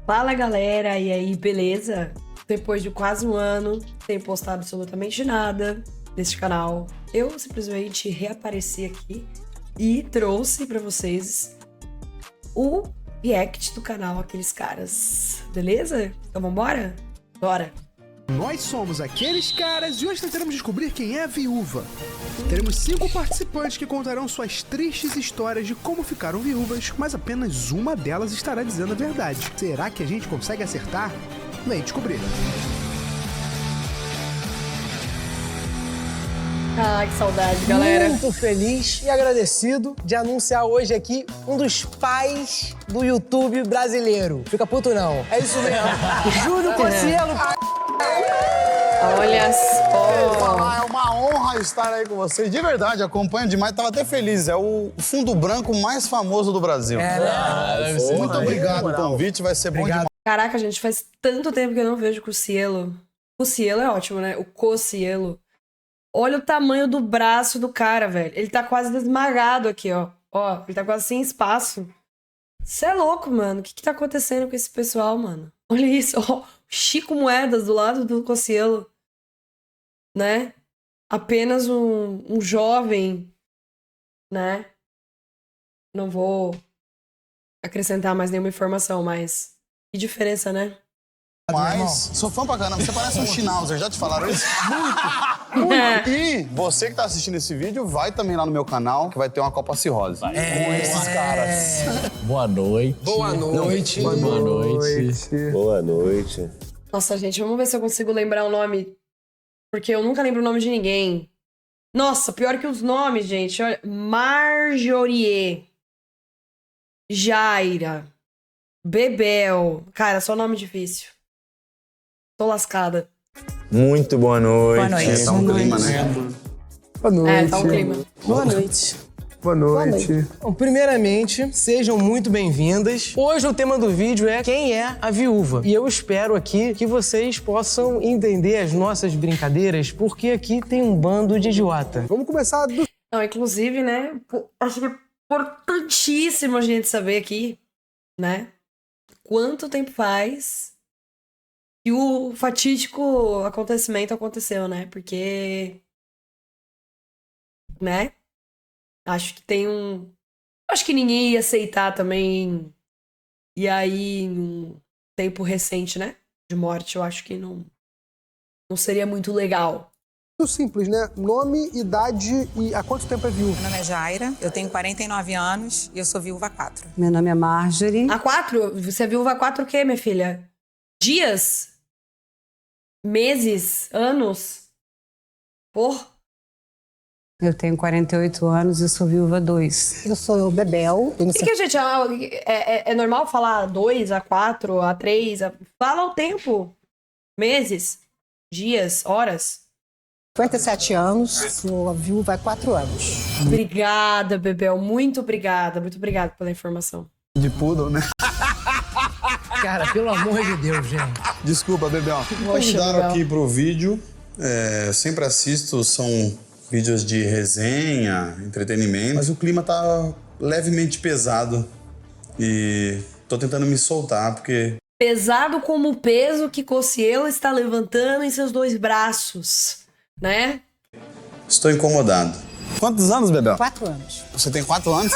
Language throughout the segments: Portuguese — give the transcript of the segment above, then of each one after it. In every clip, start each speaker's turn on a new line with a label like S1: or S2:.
S1: Fala galera, e aí, beleza? Depois de quase um ano sem postar absolutamente nada neste canal, eu simplesmente reapareci aqui e trouxe pra vocês o react do canal Aqueles Caras, beleza? Então vambora? Bora!
S2: Nós somos Aqueles Caras e hoje tentaremos descobrir quem é a viúva. Teremos 5 participantes que contarão suas tristes histórias de como ficaram viúvas, mas apenas uma delas estará dizendo a verdade. Será que a gente consegue acertar? Vem descobrir.
S1: Ai, que saudade, galera.
S3: Muito feliz e agradecido de anunciar hoje aqui um dos pais do YouTube brasileiro. Fica puto não. É isso mesmo. Júlio Cocielo.
S1: Olha só.
S4: É uma honra estar aí com vocês. De verdade, acompanho demais. Tava até feliz. É o fundo branco mais famoso do Brasil. Muito obrigado pelo convite. Vai ser bom demais.
S1: Caraca, gente, faz tanto tempo que eu não vejo o Cocielo. O Cocielo é ótimo, né? O Cocielo. Olha o tamanho do braço do cara, velho. Ele tá quase esmagado aqui, ó. Ó, ele tá quase sem espaço. Você é louco, mano. O que tá acontecendo com esse pessoal, mano? Olha isso, ó. Chico Moedas do lado do Cocielo. Né? Apenas um jovem, né? Não vou acrescentar mais nenhuma informação, mas que diferença, né?
S4: Mas sou fã pra caramba. Você parece um Schnauzer. Já te falaram isso? Muito. E você que tá assistindo esse vídeo, vai também lá no meu canal, que vai ter uma Copa Cirrose. Com esses caras.
S5: Boa noite.
S3: Boa noite.
S5: Boa noite.
S6: Boa noite.
S1: Nossa, gente, vamos ver se eu consigo lembrar o nome. Porque eu nunca lembro o nome de ninguém. Nossa, pior que os nomes, gente. Olha, Marjorie. Jaira. Bebel. Cara, só nome difícil. Tô lascada.
S6: Muito boa noite.
S7: Boa noite.
S4: Tá um clima, né?
S2: Boa noite.
S1: É, tá um clima.
S3: Boa noite.
S2: Boa noite.
S3: Bom, primeiramente, sejam muito bem-vindas. Hoje o tema do vídeo é quem é a viúva. E eu espero aqui que vocês possam entender as nossas brincadeiras, porque aqui tem um bando de idiota.
S2: Vamos começar do...
S1: Não, inclusive, né? Acho que é importantíssimo a gente saber aqui, né? Quanto tempo faz que o fatídico acontecimento aconteceu, né? Porque, né? Acho que tem um... Acho que ninguém ia aceitar também. E aí, em um tempo recente, né? De morte, eu acho que não seria muito legal.
S2: Muito simples, né? Nome, idade e há quanto tempo é viúva?
S7: Meu nome é Jaira, eu tenho 49 anos e eu sou viúva há 4.
S8: Meu nome é Marjorie.
S1: A 4? Você é viúva há 4 o quê, minha filha? Dias? Meses? Anos? Por?
S8: Eu tenho 48 anos e sou viúva 2.
S9: Eu sou o Bebel.
S1: E que, gente, é normal falar 2, a 4, a 3? Fala o tempo. Meses? Dias? Horas?
S9: 57 anos, sou viúva há 4 anos.
S1: Obrigada, Bebel. Muito obrigada pela informação.
S4: De poodle, né?
S3: Cara, pelo amor de Deus, gente.
S4: Desculpa, Bebel. Me
S1: Poxa,
S4: convidaram
S1: Bebel.
S4: aqui pro vídeo. Sempre assisto, são vídeos de resenha, entretenimento. Mas o clima tá levemente pesado. E tô tentando me soltar, porque...
S1: Pesado como o peso que Cocielo está levantando em seus 2 braços, né?
S4: Estou incomodado. Quantos anos, Bebel?
S9: 4 anos.
S4: Você tem 4 anos?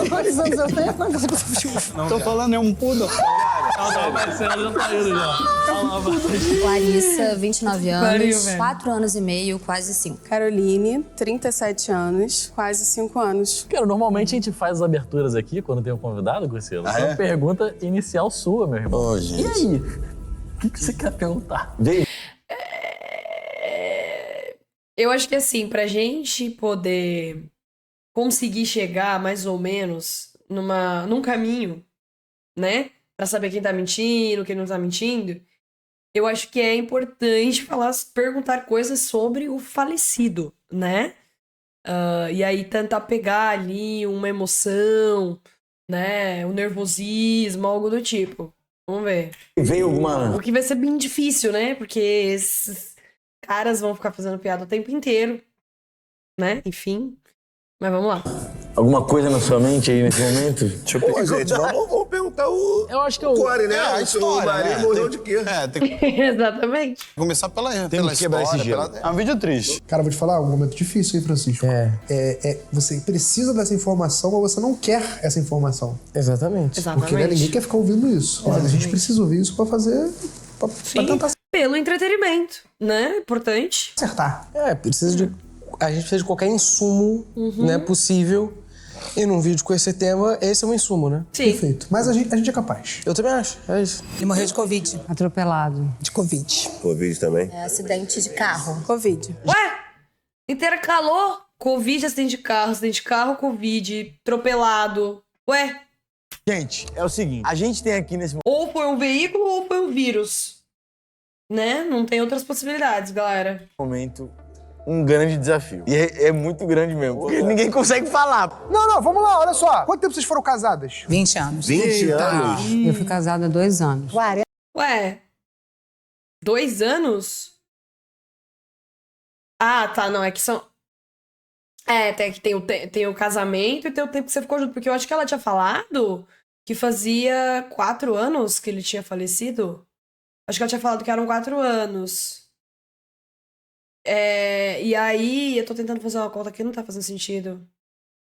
S9: Quantos anos eu tenho? Quantos anos eu tenho?
S4: Tô falando, é um poodle.
S5: Ela tava aparecendo, já tá indo já.
S10: Larissa, 29
S1: Pariu,
S10: anos,
S1: velho.
S10: 4 anos e meio, quase 5.
S11: Caroline, 37 anos, quase 5 anos.
S5: Cara, normalmente a gente faz as aberturas aqui quando tem um convidado, Cocielo.
S4: Ah,
S5: É
S4: é?
S5: uma pergunta inicial sua, meu irmão.
S4: Ô,
S5: E
S4: gente.
S5: aí? O que você quer perguntar?
S1: Eu acho que assim, pra gente poder conseguir chegar mais ou menos num caminho, né? Pra saber quem tá mentindo, quem não tá mentindo, eu acho que é importante perguntar coisas sobre o falecido, né? E aí tentar pegar ali uma emoção, né? Um nervosismo, algo do tipo. Vamos ver.
S6: Veio alguma...
S1: O que vai ser bem difícil, né? Porque esses caras vão ficar fazendo piada o tempo inteiro, né? Enfim. Mas vamos lá.
S6: Alguma coisa na sua mente aí nesse momento?
S4: Deixa eu pegar. Gente, vamos
S6: perguntar o
S3: Eu acho que
S6: o Core, né?
S4: a
S6: O
S4: história,
S6: marido
S4: né?
S6: morreu de quê?
S4: Tem que
S1: Exatamente.
S4: começar pela
S6: que quebrar esse gelo.
S4: É um vídeo triste.
S2: Cara, vou te falar, um momento difícil aí, Francisco. Você precisa dessa informação, mas você não quer essa informação.
S3: Exatamente.
S2: Porque né, ninguém quer ficar ouvindo isso. Olha, a gente precisa ouvir isso pra fazer... Pra tentar
S1: Pelo entretenimento, né? Importante.
S2: acertar.
S3: A gente precisa de qualquer insumo, né, possível. E num vídeo com esse tema, esse é um insumo, né?
S1: Sim.
S2: Perfeito. Mas a gente é capaz.
S3: Eu também acho, é isso.
S7: Ele morreu de Covid.
S8: Atropelado.
S9: De Covid.
S6: Covid também.
S10: Acidente de carro.
S11: Covid.
S1: Ué? Intercalou? Covid, acidente de carro, Covid, atropelado. Ué?
S6: Gente, é o seguinte, a gente tem aqui nesse
S1: Ou foi um veículo ou foi um vírus. Né? Não tem outras possibilidades, galera.
S6: momento um grande desafio. E é muito grande mesmo, porque ninguém consegue falar.
S2: Não, vamos lá, olha só. Quanto tempo vocês foram casadas?
S7: 20 anos.
S6: 20 anos.
S8: Eu fui casada há 2 anos.
S1: Ué? 2 anos? Ah, tá, não, é que são... tem o casamento e tem o tempo que você ficou junto. Porque eu acho que ela tinha falado que fazia 4 anos que ele tinha falecido. Acho que ela tinha falado que eram 4 anos. E aí, eu tô tentando fazer uma conta que não tá fazendo sentido.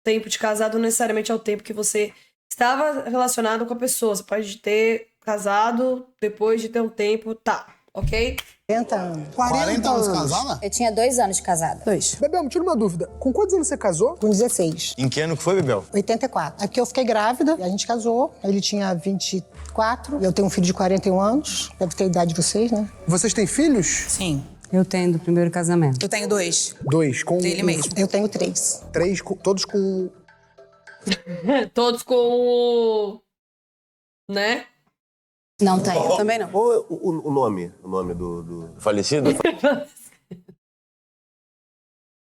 S1: Tempo de casado não necessariamente é o tempo que você estava relacionado com a pessoa. Você pode ter casado depois de ter um tempo, tá, ok?
S9: 40 anos.
S4: 40 anos casada?
S10: Eu tinha 2 anos de casada.
S9: 2.
S2: Bebel, me tira uma dúvida. Com quantos anos você casou?
S9: Com 16.
S6: Em que ano que foi, Bebel?
S9: 84. Aqui eu fiquei grávida, a gente casou. Ele tinha 24. Eu tenho um filho de 41 anos. Deve ter a idade de vocês, né?
S2: Vocês têm filhos?
S7: Sim.
S8: Eu tenho do primeiro casamento.
S7: Eu tenho 2.
S2: 2. Com
S7: Dele mesmo.
S9: Eu tenho 3.
S2: 3, todos com...
S1: Todos com o... Né?
S10: Não tenho.
S11: Eu também não.
S6: Qual é o nome do falecido?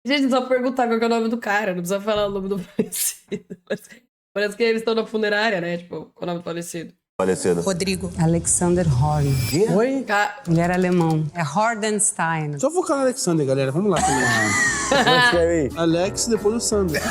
S1: Gente, só perguntar qual que é o nome do cara. Não precisa falar o nome do falecido. Parece que eles estão na funerária, né? Tipo, qual é o nome do falecido?
S6: Falecido.
S7: Rodrigo.
S8: Alexander Horn.
S3: Oi?
S8: Ele era alemão. É Hordenstein.
S12: Só focar no Alexander, galera. Vamos lá também. Alex, depois o Sander.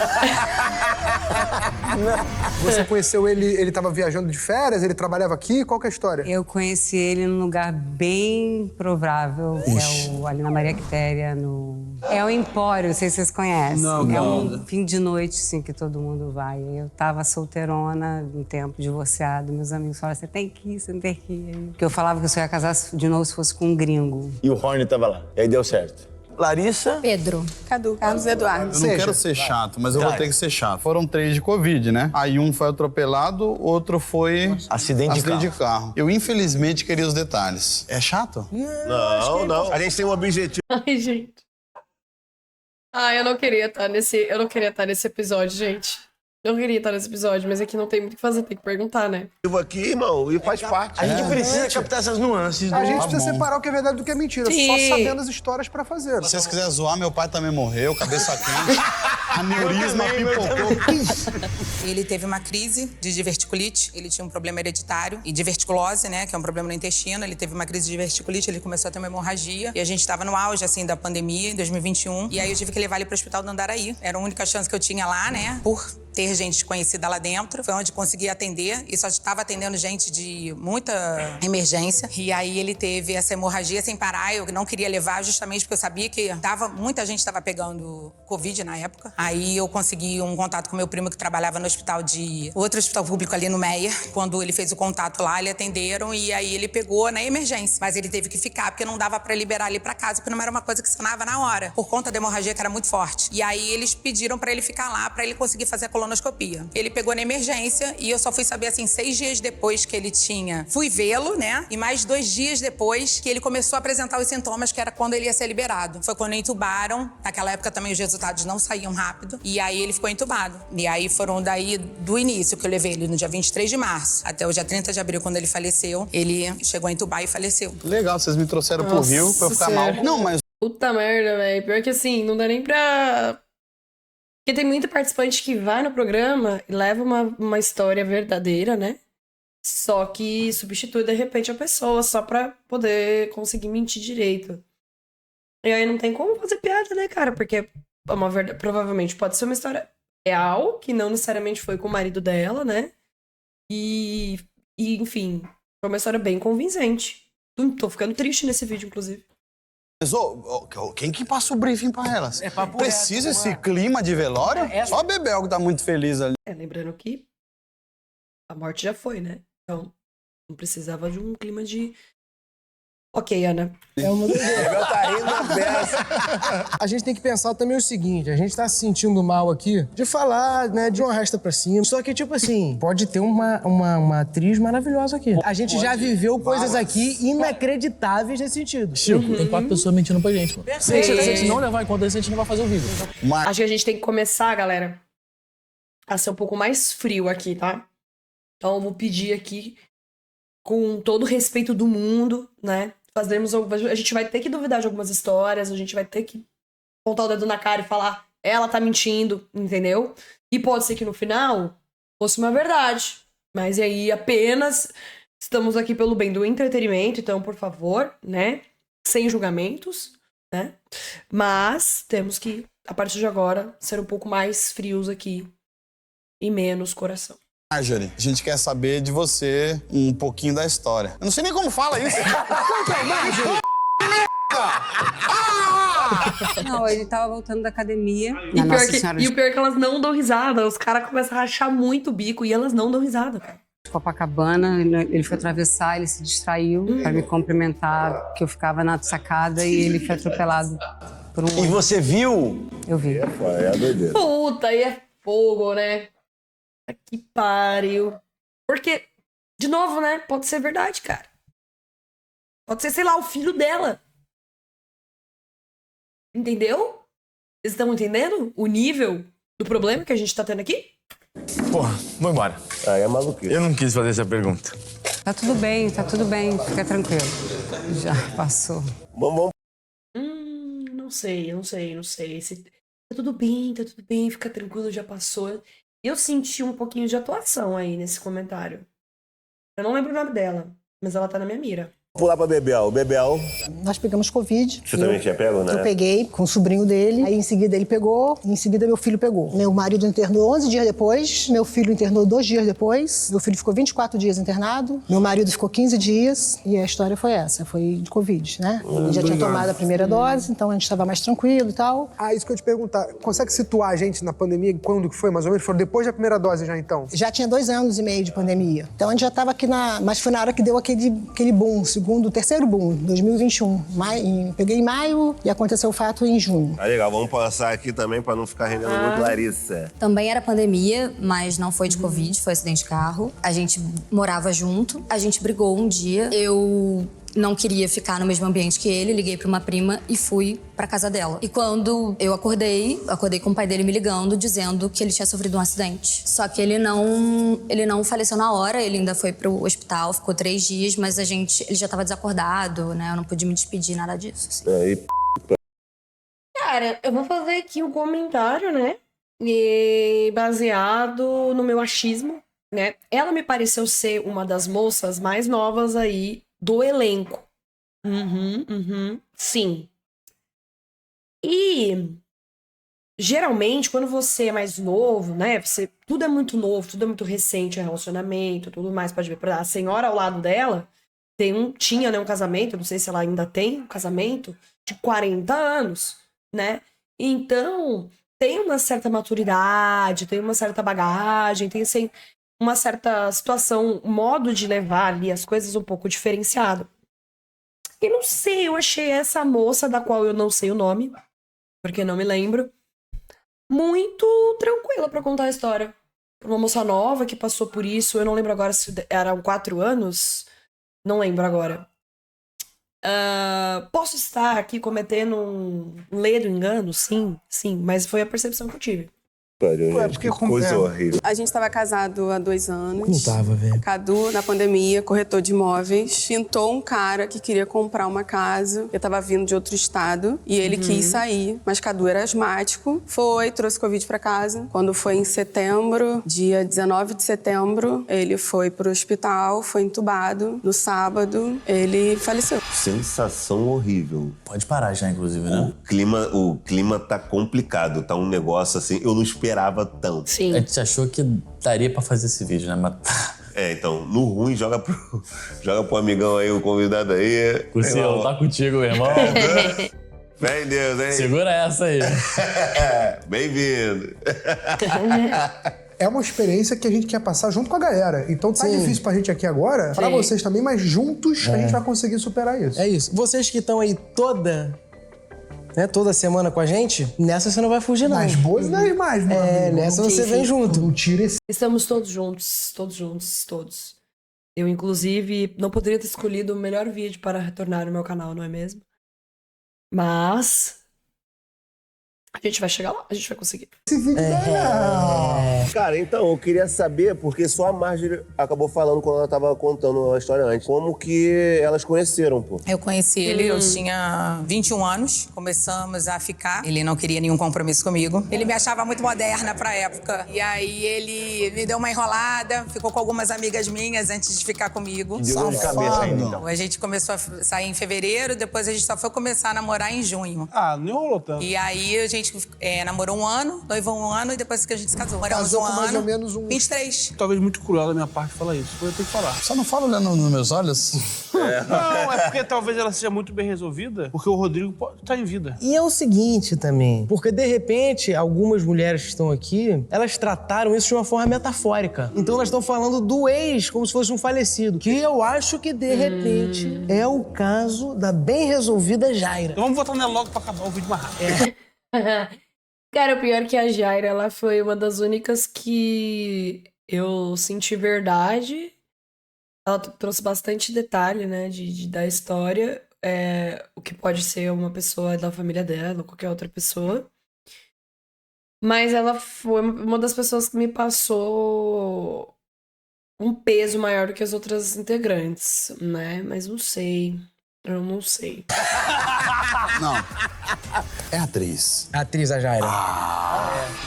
S2: Você conheceu ele tava viajando de férias? Ele trabalhava aqui? Qual que é a história?
S8: Eu conheci ele num lugar bem provável, que é ali na Maria Quitéria, no... É o Empório, não sei se vocês conhecem.
S12: Não,
S8: é
S12: não.
S8: um fim de noite, assim, que todo mundo vai. Eu tava solteirona, um tempo divorciado. Meus amigos falaram, você tem que ir, você não tem que ir. Porque eu falava que eu só ia casar de novo se fosse com um gringo.
S6: E o Horn tava lá. E aí deu certo. Larissa.
S10: Pedro.
S11: Cadu. Carlos Eduardo.
S4: Eu não quero ser chato, mas eu vou ter que ser chato. Foram 3 de Covid, né? Aí um foi atropelado, outro foi...
S6: Acidente de
S4: carro. Eu, infelizmente, queria os detalhes. É chato?
S6: Não. A gente tem um objetivo.
S1: Ai, gente. Eu não queria estar nesse episódio, gente. Eu queria estar nesse episódio, mas aqui não tem muito o que fazer, tem que perguntar, né?
S6: Aqui, irmão, e faz parte.
S3: A gente precisa captar essas nuances.
S2: A gente precisa separar o que é verdade do que é mentira.
S1: Sim.
S2: Só sabendo as histórias pra fazer.
S4: Se vocês quiserem zoar, meu pai também morreu, cabeça quente. Aneurisma pipocou.
S7: Ele teve uma crise de diverticulite, ele tinha um problema hereditário e diverticulose, né, que é um problema no intestino. Ele teve uma crise de diverticulite, ele começou a ter uma hemorragia e a gente estava no auge, assim, da pandemia, em 2021. E aí eu tive que levar ele pro hospital do Andaraí. Era a única chance que eu tinha lá, né, por ter gente desconhecida lá dentro. Foi onde consegui atender e só estava atendendo gente de muita emergência. E aí ele teve essa hemorragia sem parar. Eu não queria levar justamente porque eu sabia que muita gente estava pegando Covid na época. Aí eu consegui um contato com meu primo que trabalhava no outro hospital público ali no Meia. Quando ele fez o contato lá, ele atenderam e aí ele pegou na emergência. Mas ele teve que ficar porque não dava pra liberar ele pra casa, porque não era uma coisa que sanava na hora, por conta da hemorragia que era muito forte. E aí eles pediram pra ele ficar lá, pra ele conseguir fazer a colonoscopia. Ele pegou na emergência e eu só fui saber, assim, 6 dias depois que ele tinha... Fui vê-lo, né? E mais 2 dias depois que ele começou a apresentar os sintomas, que era quando ele ia ser liberado. Foi quando entubaram. Naquela época também os resultados não saíam rápido. E aí ele ficou entubado. E aí foram daí do início que eu levei ele no dia 23 de março até o dia 30 de abril, quando ele faleceu. Ele chegou a entubar e faleceu.
S4: Legal, vocês me trouxeram pro Rio pra eu ficar mal. Não, mas...
S1: Puta merda, velho. Pior que assim, não dá nem pra... Porque tem muita participante que vai no programa e leva uma história verdadeira, né? Só que substitui, de repente, a pessoa só pra poder conseguir mentir direito. E aí não tem como fazer piada, né, cara? Porque é uma verdade, provavelmente pode ser uma história real, que não necessariamente foi com o marido dela, né? E enfim, foi uma história bem convincente. Tô ficando triste nesse vídeo, inclusive.
S4: Mas, quem que passa o briefing pra elas? Precisa esse clima de velório? Só a Bebel que tá muito feliz ali.
S1: Lembrando que a morte já foi, né? Então, não precisava de um clima de... Ok, Ana.
S3: É uma A gente tem que pensar também o seguinte, a gente tá se sentindo mal aqui de falar, né, de uma rasta pra cima. Só que, tipo assim, pode ter uma atriz maravilhosa aqui. A gente já viveu coisas aqui inacreditáveis nesse sentido.
S5: Chico, tem 4 pessoas mentindo pra gente, mano. Se a gente não levar em conta isso, a gente não vai fazer o vídeo.
S1: Acho que a gente tem que começar, galera, a ser um pouco mais frio aqui, tá? Então eu vou pedir aqui, com todo o respeito do mundo, né? A gente vai ter que duvidar de algumas histórias, a gente vai ter que apontar o dedo na cara e falar, ela tá mentindo, entendeu? E pode ser que no final fosse uma verdade. Mas aí apenas estamos aqui pelo bem do entretenimento, então, por favor, né? Sem julgamentos, né? Mas temos que, a partir de agora, ser um pouco mais frios aqui e menos coração.
S4: Marjorie, a gente quer saber de você um pouquinho da história. Eu não sei nem como fala isso.
S8: Não, ele tava voltando da academia.
S1: E o pior é que elas não dão risada. Os caras começam a rachar muito o bico e elas não dão risada, cara.
S8: Copacabana, ele foi atravessar, ele se distraiu pra me cumprimentar, que eu ficava na sacada e ele foi atropelado por um...
S6: E você viu?
S8: Eu vi.
S6: É a doideira.
S1: Puta, aí é fogo, né? Que pariu. Porque, de novo, né? Pode ser verdade, cara. Pode ser, sei lá, o filho dela. Entendeu? Vocês estão entendendo o nível do problema que a gente tá tendo aqui?
S6: Porra, vou embora. Aí é maluquice. Eu não quis fazer essa pergunta.
S8: Tá tudo bem, fica tranquilo. Já passou.
S6: Vamos.
S1: Não sei. Tá tudo bem, fica tranquilo, já passou. Eu senti um pouquinho de atuação aí nesse comentário. Eu não lembro o nome dela, mas ela tá na minha mira.
S6: Pular pra Bebel. Bebel.
S9: Nós pegamos Covid.
S6: Você também tinha pego, né?
S9: Eu peguei com o sobrinho dele. Aí em seguida ele pegou. E em seguida meu filho pegou. Meu marido internou 11 dias depois. Meu filho internou 2 dias depois. Meu filho ficou 24 dias internado. Meu marido ficou 15 dias. E a história foi essa. Foi de Covid, né? Ele já tinha tomado a primeira dose, então a gente estava mais tranquilo e tal.
S2: Isso que eu ia te perguntar. Consegue situar a gente na pandemia? Quando que foi, mais ou menos? Foi depois da primeira dose já, então?
S9: Já tinha 2 anos e meio de pandemia. Então a gente já estava aqui Mas foi na hora que deu aquele boom, terceiro boom, 2021. Peguei em maio e aconteceu o fato em junho.
S6: Legal, vamos passar aqui também pra não ficar rendendo muito Larissa.
S10: Também era pandemia, mas não foi de Covid, foi acidente de carro. A gente morava junto, a gente brigou um dia. Eu não queria ficar no mesmo ambiente que ele, liguei pra uma prima e fui pra casa dela. E quando eu acordei com o pai dele me ligando, dizendo que ele tinha sofrido um acidente. Só que ele não faleceu na hora, ele ainda foi pro hospital, ficou 3 dias, mas ele já tava desacordado, né? Eu não pude me despedir, nada disso. Assim.
S1: Cara, eu vou fazer aqui um comentário, né? E baseado no meu achismo, né? Ela me pareceu ser uma das moças mais novas aí do elenco. Sim. E geralmente, quando você é mais novo, né? Tudo é muito novo, tudo é muito recente, relacionamento, tudo mais. Pode ver, a senhora ao lado dela tinha, né, um casamento, não sei se ela ainda tem um casamento, de 40 anos, né? Então, tem uma certa maturidade, tem uma certa bagagem, tem assim, uma certa situação, modo de levar ali as coisas um pouco diferenciado. E não sei, eu achei essa moça, da qual eu não sei o nome, porque não me lembro, muito tranquila pra contar a história. Uma moça nova que passou por isso, eu não lembro agora se eram 4 anos, não lembro agora. Posso estar aqui cometendo um ledo engano? Sim, mas foi a percepção que eu tive.
S6: Que coisa horrível.
S11: A gente estava casado há 2 anos.
S3: Não tava, velho.
S11: Cadu, na pandemia, corretor de imóveis, pintou um cara que queria comprar uma casa. Eu tava vindo de outro estado e ele quis sair, mas Cadu era asmático. Trouxe Covid pra casa. Quando foi em setembro, dia 19 de setembro, ele foi pro hospital, foi entubado. No sábado, ele faleceu.
S6: Sensação horrível.
S5: Pode parar já, inclusive, né?
S6: O clima tá complicado, tá um negócio assim, eu não esperava tanto.
S1: Sim.
S5: A gente achou que daria pra fazer esse vídeo, né? Mas
S13: Então, no ruim, joga pro amigão aí, o convidado aí.
S5: Cossielo, tá contigo, meu irmão.
S13: Fé em Deus, hein?
S5: Segura essa aí.
S13: Bem-vindo.
S2: É uma experiência que a gente quer passar junto com a galera. Então tá difícil pra gente aqui agora, pra vocês também, mas juntos a gente vai conseguir superar isso.
S3: É isso. Vocês que estão aí toda semana com a gente, nessa você não vai fugir, não.
S2: Nas boas e nas más, meu amigo.
S3: Nessa você vem junto.
S2: Não tira esse...
S1: Estamos todos juntos, todos. Eu, inclusive, não poderia ter escolhido o melhor vídeo para retornar no meu canal, não é mesmo? Mas... a gente vai chegar lá, a gente vai conseguir.
S2: Esse vídeo
S13: Cara, então, eu queria saber, porque só a Marjorie acabou falando quando ela tava contando a história antes, como que elas conheceram, pô.
S7: Eu conheci ele, eu tinha 21 anos, começamos a ficar. Ele não queria nenhum compromisso comigo. Ele me achava muito moderna pra época. E aí ele me deu uma enrolada, ficou com algumas amigas minhas antes de ficar comigo.
S13: Deu dor de cabeça ainda, então.
S7: A gente começou a sair em fevereiro, depois a gente só foi começar a namorar em junho.
S12: Ah, não enrolou tanto.
S7: E aí a gente namorou um ano, noivou um ano e depois que a gente se casou. Moramos
S2: Casou
S7: um
S2: com mais
S7: ano,
S2: ou menos
S7: 23.
S12: Talvez muito cruel da minha parte falar isso. Eu tenho que falar.
S4: Só não fala olhando nos meus olhos.
S12: Não, é porque talvez ela seja muito bem resolvida, porque o Rodrigo tá em vida.
S3: E é o seguinte também, porque de repente algumas mulheres que estão aqui, elas trataram isso de uma forma metafórica. Então elas estão falando do ex como se fosse um falecido, que eu acho que de repente é o caso da bem resolvida Jaira.
S12: Então vamos votar nela logo pra acabar o vídeo mais rápido.
S1: Cara, o pior é que a Jaira, ela foi uma das únicas que eu senti verdade. Ela trouxe bastante detalhe, né, da história. O que pode ser uma pessoa da família dela ou qualquer outra pessoa. Mas ela foi uma das pessoas que me passou um peso maior do que as outras integrantes, né? Mas não sei. Eu não sei.
S4: Não. É atriz.
S3: Atriz, a Jaira.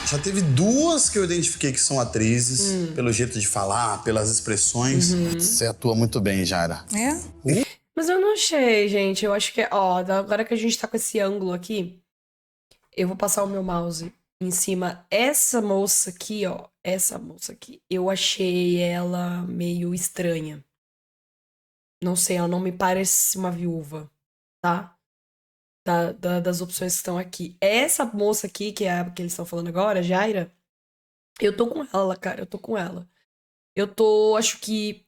S4: Já teve duas que eu identifiquei que são atrizes, pelo jeito de falar, pelas expressões. Você atua muito bem, Jaira.
S7: É?
S1: Mas eu não achei, gente. Eu acho que, agora que a gente tá com esse ângulo aqui, eu vou passar o meu mouse em cima. Essa moça aqui, eu achei ela meio estranha. Não sei, ela não me parece uma viúva, tá? Das opções que estão aqui. Essa moça aqui, que é a que eles estão falando agora, Jaira, eu tô com ela, cara, eu tô com ela. Acho que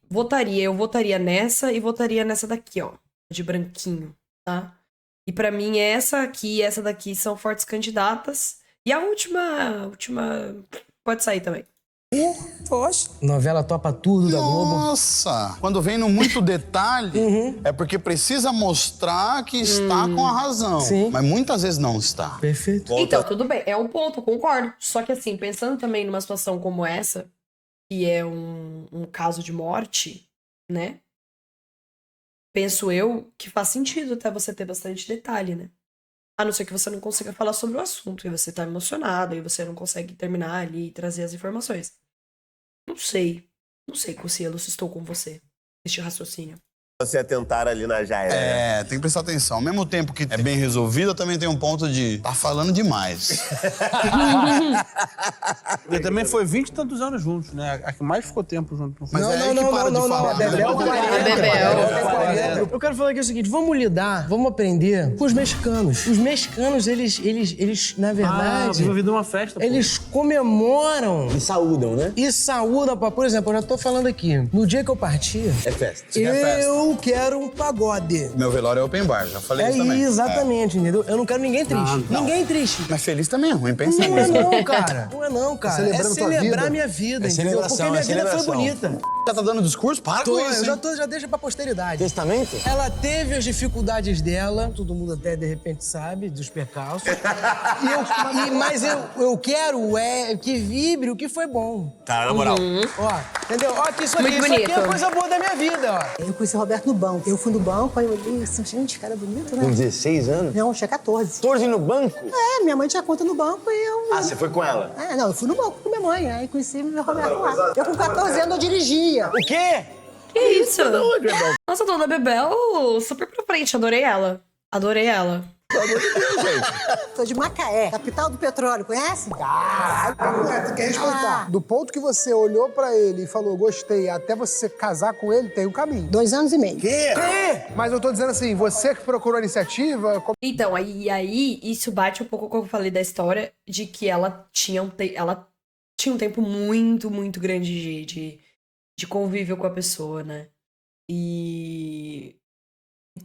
S1: eu votaria nessa e votaria nessa daqui, ó, de branquinho, tá? E pra mim, essa aqui e essa daqui são fortes candidatas. E a última pode sair também.
S7: Poxa.
S3: Novela topa tudo da Globo.
S4: Nossa! Quando vem no muito detalhe, é porque precisa mostrar que está com a razão.
S3: Sim.
S4: Mas muitas vezes não está.
S3: Perfeito.
S1: Então, tudo bem, é um ponto, concordo. Só que assim, pensando também numa situação como essa, que é um caso de morte, né? Penso eu que faz sentido até você ter bastante detalhe, né? A não ser que você não consiga falar sobre o assunto, e você tá emocionado, e você não consegue terminar ali e trazer as informações. Não sei, Cossielo, se estou com você, este raciocínio.
S13: Você atentar ali na Jaira.
S4: Tem que prestar atenção. Ao mesmo tempo que é bem resolvida, também tem um ponto de tá falando demais.
S12: Ele também foi 20 e tantos anos juntos, né? A que mais ficou tempo junto.
S4: Mas é aí que para de falar.
S3: Bebel. Eu quero falar aqui o seguinte, vamos aprender com os mexicanos. Os mexicanos, eles na verdade...
S12: Vive uma festa, pô.
S3: Eles comemoram.
S6: E saúdam, né?
S3: E saúdam, por exemplo, eu já tô falando aqui. No dia que eu parti...
S6: É festa.
S3: Eu quero um pagode.
S4: Meu velório é open bar, já falei isso também.
S3: Exatamente, entendeu? Eu não quero ninguém triste. Ninguém triste.
S4: Mas feliz também é ruim, pensa
S3: Não é não, cara. Não é não, cara.
S2: celebrando tua
S3: celebrar
S2: vida.
S3: minha vida,
S6: É
S3: entendeu? Porque minha vida foi
S6: celebração.
S3: bonita.
S4: Já tá dando discurso? Para com isso,
S3: Eu já deixo pra posteridade.
S6: Testamento?
S3: Ela teve as dificuldades dela, todo mundo até de repente sabe, dos percalços. Mas eu quero que vibre o que foi bom.
S6: Tá, na moral.
S3: Ó, entendeu? Ó, que isso aqui,
S1: Muito
S3: isso aqui é
S1: bonito.
S3: a coisa boa da minha vida, ó.
S9: Eu conheci o Roberto no banco. Eu fui no banco, aí eu olhei assim, gente, cara bonito, né?
S6: Com 16 anos?
S9: Não, eu tinha 14.
S6: 14 no banco?
S9: Minha mãe tinha conta no banco e eu...
S6: Ah, você foi com ela?
S9: Não, eu fui no banco com minha mãe, aí conheci meu Roberto lá. Eu com 14 anos eu dirigia.
S6: O quê?
S1: Que isso? Nossa, a dona Bebel, super pra frente, adorei ela.
S13: Pelo amor de Deus, gente.
S9: Sou de Macaé, capital do petróleo, conhece?
S2: Tu quer respeitar? Do ponto que você olhou pra ele e falou, gostei, até você casar com ele, tem um caminho.
S9: 2 anos e meio.
S2: Quê? Mas eu tô dizendo assim, você que procurou a iniciativa...
S1: Então, aí isso bate um pouco com o que eu falei da história de que ela tinha um tempo muito, muito grande de convívio com a pessoa, né? E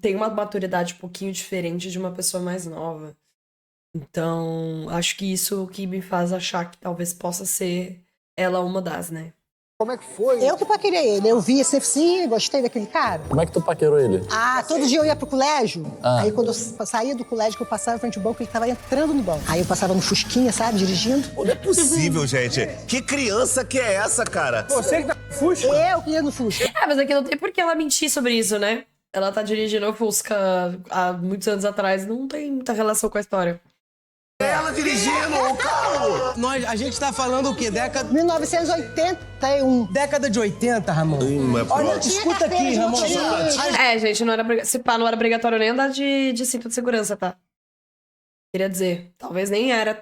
S1: tem uma maturidade um pouquinho diferente de uma pessoa mais nova. Então, acho que isso que me faz achar que talvez possa ser ela uma das, né?
S2: Como é que foi?
S9: Eu que paquerei ele. Eu vi esse sim, gostei daquele cara.
S5: Como é que tu paquerou ele?
S9: Todo dia eu ia pro colégio.
S5: Ah.
S9: Aí quando eu saía do colégio, que eu passava em frente ao banco, ele tava entrando no banco. Aí eu passava no Fusquinha, sabe, dirigindo.
S13: Não é possível, gente. Que criança que é essa, cara?
S2: Você que tá no Fusca?
S9: Eu que ia no Fusca.
S1: Mas aqui não tem por que ela mentir sobre isso, né? Ela tá dirigindo o Fusca há muitos anos atrás, não tem muita relação com a história.
S13: Ela dirigindo o carro!
S3: A gente tá falando o quê?
S9: 1981.
S3: Década de 80, Ramon.
S13: Mas
S3: Olha,
S13: pronto.
S3: escuta aqui, Ramon.
S1: Gente, se pá, não era obrigatório nem andar de cinto de segurança, tá? Queria dizer, talvez nem era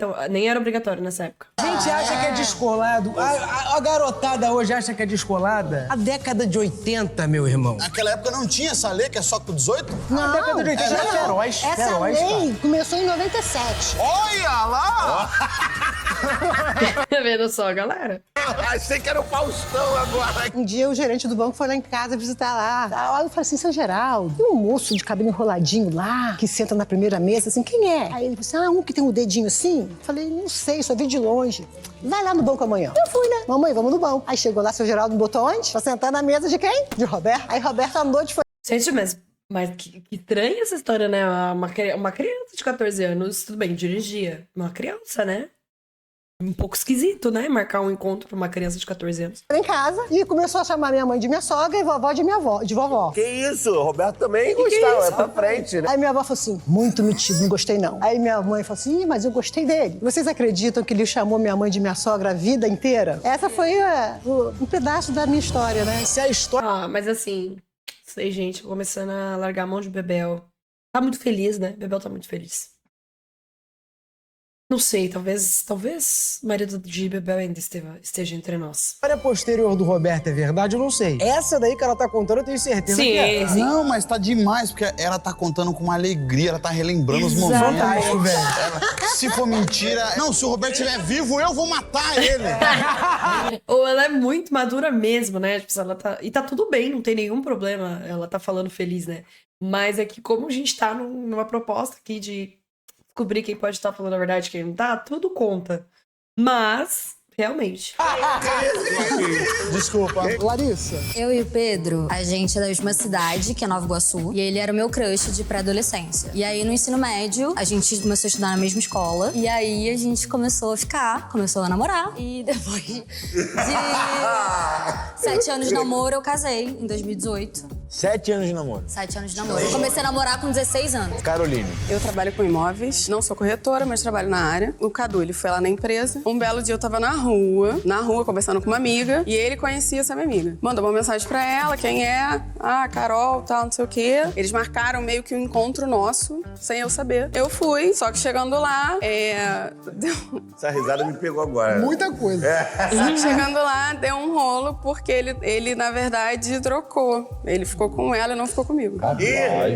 S1: obrigatório nessa época.
S3: A gente acha que é descolado. A garotada hoje acha que é descolada. A década de 80, meu irmão.
S14: Naquela época não tinha essa lei que é só com 18?
S9: Não,
S3: A década de 80 era feroz.
S9: Essa
S3: feroz,
S9: lei
S3: cara.
S9: começou em 97.
S14: Olha lá!
S1: Tá vendo só, galera?
S13: Achei que era o Faustão agora.
S9: Um dia o gerente do banco foi lá em casa visitar lá. Aí eu falei assim, seu Geraldo, tem um moço de cabelo enroladinho lá, que senta na primeira mesa, assim, quem é? Aí ele falou assim, um que tem um dedinho assim? Eu falei, não sei, só vi de longe. Vai lá no banco amanhã. Eu fui, né? Mamãe, vamos no banco. Aí chegou lá, seu Geraldo me botou onde? Pra sentar na mesa de quem? De Roberto. Aí Roberto andou de...
S1: Gente, mas que estranha essa história, né? Uma criança de 14 anos, tudo bem, dirigia. Uma criança, né? Um pouco esquisito, né? Marcar um encontro pra uma criança de 14 anos.
S9: Em casa e começou a chamar minha mãe de minha sogra e vovó de vovó.
S13: Que isso? O Roberto também gostava, é pra frente, né?
S9: Aí minha avó falou assim, muito metido, não gostei não. Aí minha mãe falou assim, mas eu gostei dele. Vocês acreditam que ele chamou minha mãe de minha sogra a vida inteira? Essa foi um pedaço da minha história, né?
S3: Se a história...
S1: Mas assim, sei, gente, começando a largar a mão de Bebel. Tá muito feliz, né? Bebel tá muito feliz. Não sei, talvez o marido de Bebel ainda esteja entre nós.
S3: A história posterior do Roberto é verdade? Eu não sei. Essa daí que ela tá contando, eu tenho certeza que é.
S1: Sim.
S14: Não, mas tá demais, porque ela tá contando com uma alegria, ela tá relembrando os momentos.
S3: Fantástico, velho.
S14: Se for mentira... Não, se o Roberto estiver vivo, eu vou matar ele.
S1: Ou ela é muito madura mesmo, né? Tipo, ela tá... E tá tudo bem, não tem nenhum problema ela tá falando feliz, né? Mas é que como a gente tá numa proposta aqui de descobrir quem pode estar falando a verdade e quem não tá, tudo conta. Mas, realmente.
S2: Desculpa. Larissa.
S10: Eu e o Pedro, a gente é da mesma cidade, que é Nova Iguaçu, e ele era o meu crush de pré-adolescência. E aí, no ensino médio, a gente começou a estudar na mesma escola, e aí a gente começou a namorar, e depois de 7 anos de namoro, eu casei, em 2018.
S6: 7 anos de namoro.
S10: 7 anos de namoro. Eu comecei a namorar com 16 anos.
S6: Caroline.
S11: Eu trabalho com imóveis, não sou corretora, mas trabalho na área. O Cadu, ele foi lá na empresa. Um belo dia eu tava na rua, conversando com uma amiga, e ele conhecia essa minha amiga. Mandou uma mensagem pra ela, quem é? Ah, Carol, tal, não sei o quê. Eles marcaram meio que um encontro nosso, sem eu saber. Eu fui, só que chegando lá,
S13: Essa risada me pegou agora.
S2: Muita coisa.
S11: Só que chegando lá, deu um rolo, porque ele na verdade, trocou. Ele ficou com ela e não ficou comigo.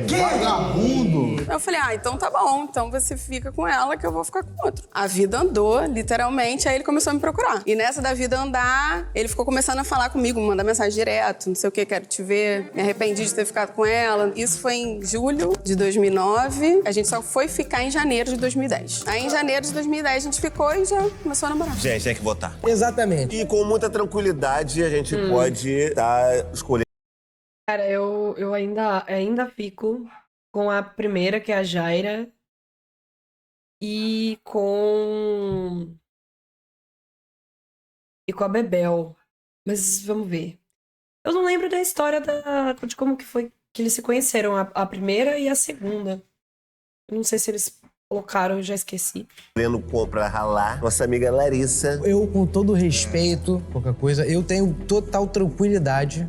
S14: Que vagabundo!
S11: Eu falei, então tá bom, então você fica com ela que eu vou ficar com outro. A vida andou, literalmente, aí ele começou a me procurar. E nessa da vida andar, ele ficou começando a falar comigo, mandar mensagem direto, não sei o que, quero te ver, me arrependi de ter ficado com ela. Isso foi em julho de 2009, a gente só foi ficar em janeiro de 2010. Aí em janeiro de 2010 a gente ficou e já começou a namorar.
S13: Gente, tem que votar.
S3: Exatamente.
S13: E com muita tranquilidade a gente pode escolher.
S1: Cara, eu ainda fico com a primeira, que é a Jaira, e com a Bebel. Mas vamos ver. Eu não lembro da história de como que foi que eles se conheceram, a primeira e a segunda. Eu não sei se eles colocaram, eu já esqueci.
S13: Vendo compra ralar, nossa amiga Larissa.
S3: Eu, com todo respeito, qualquer coisa, eu tenho total tranquilidade.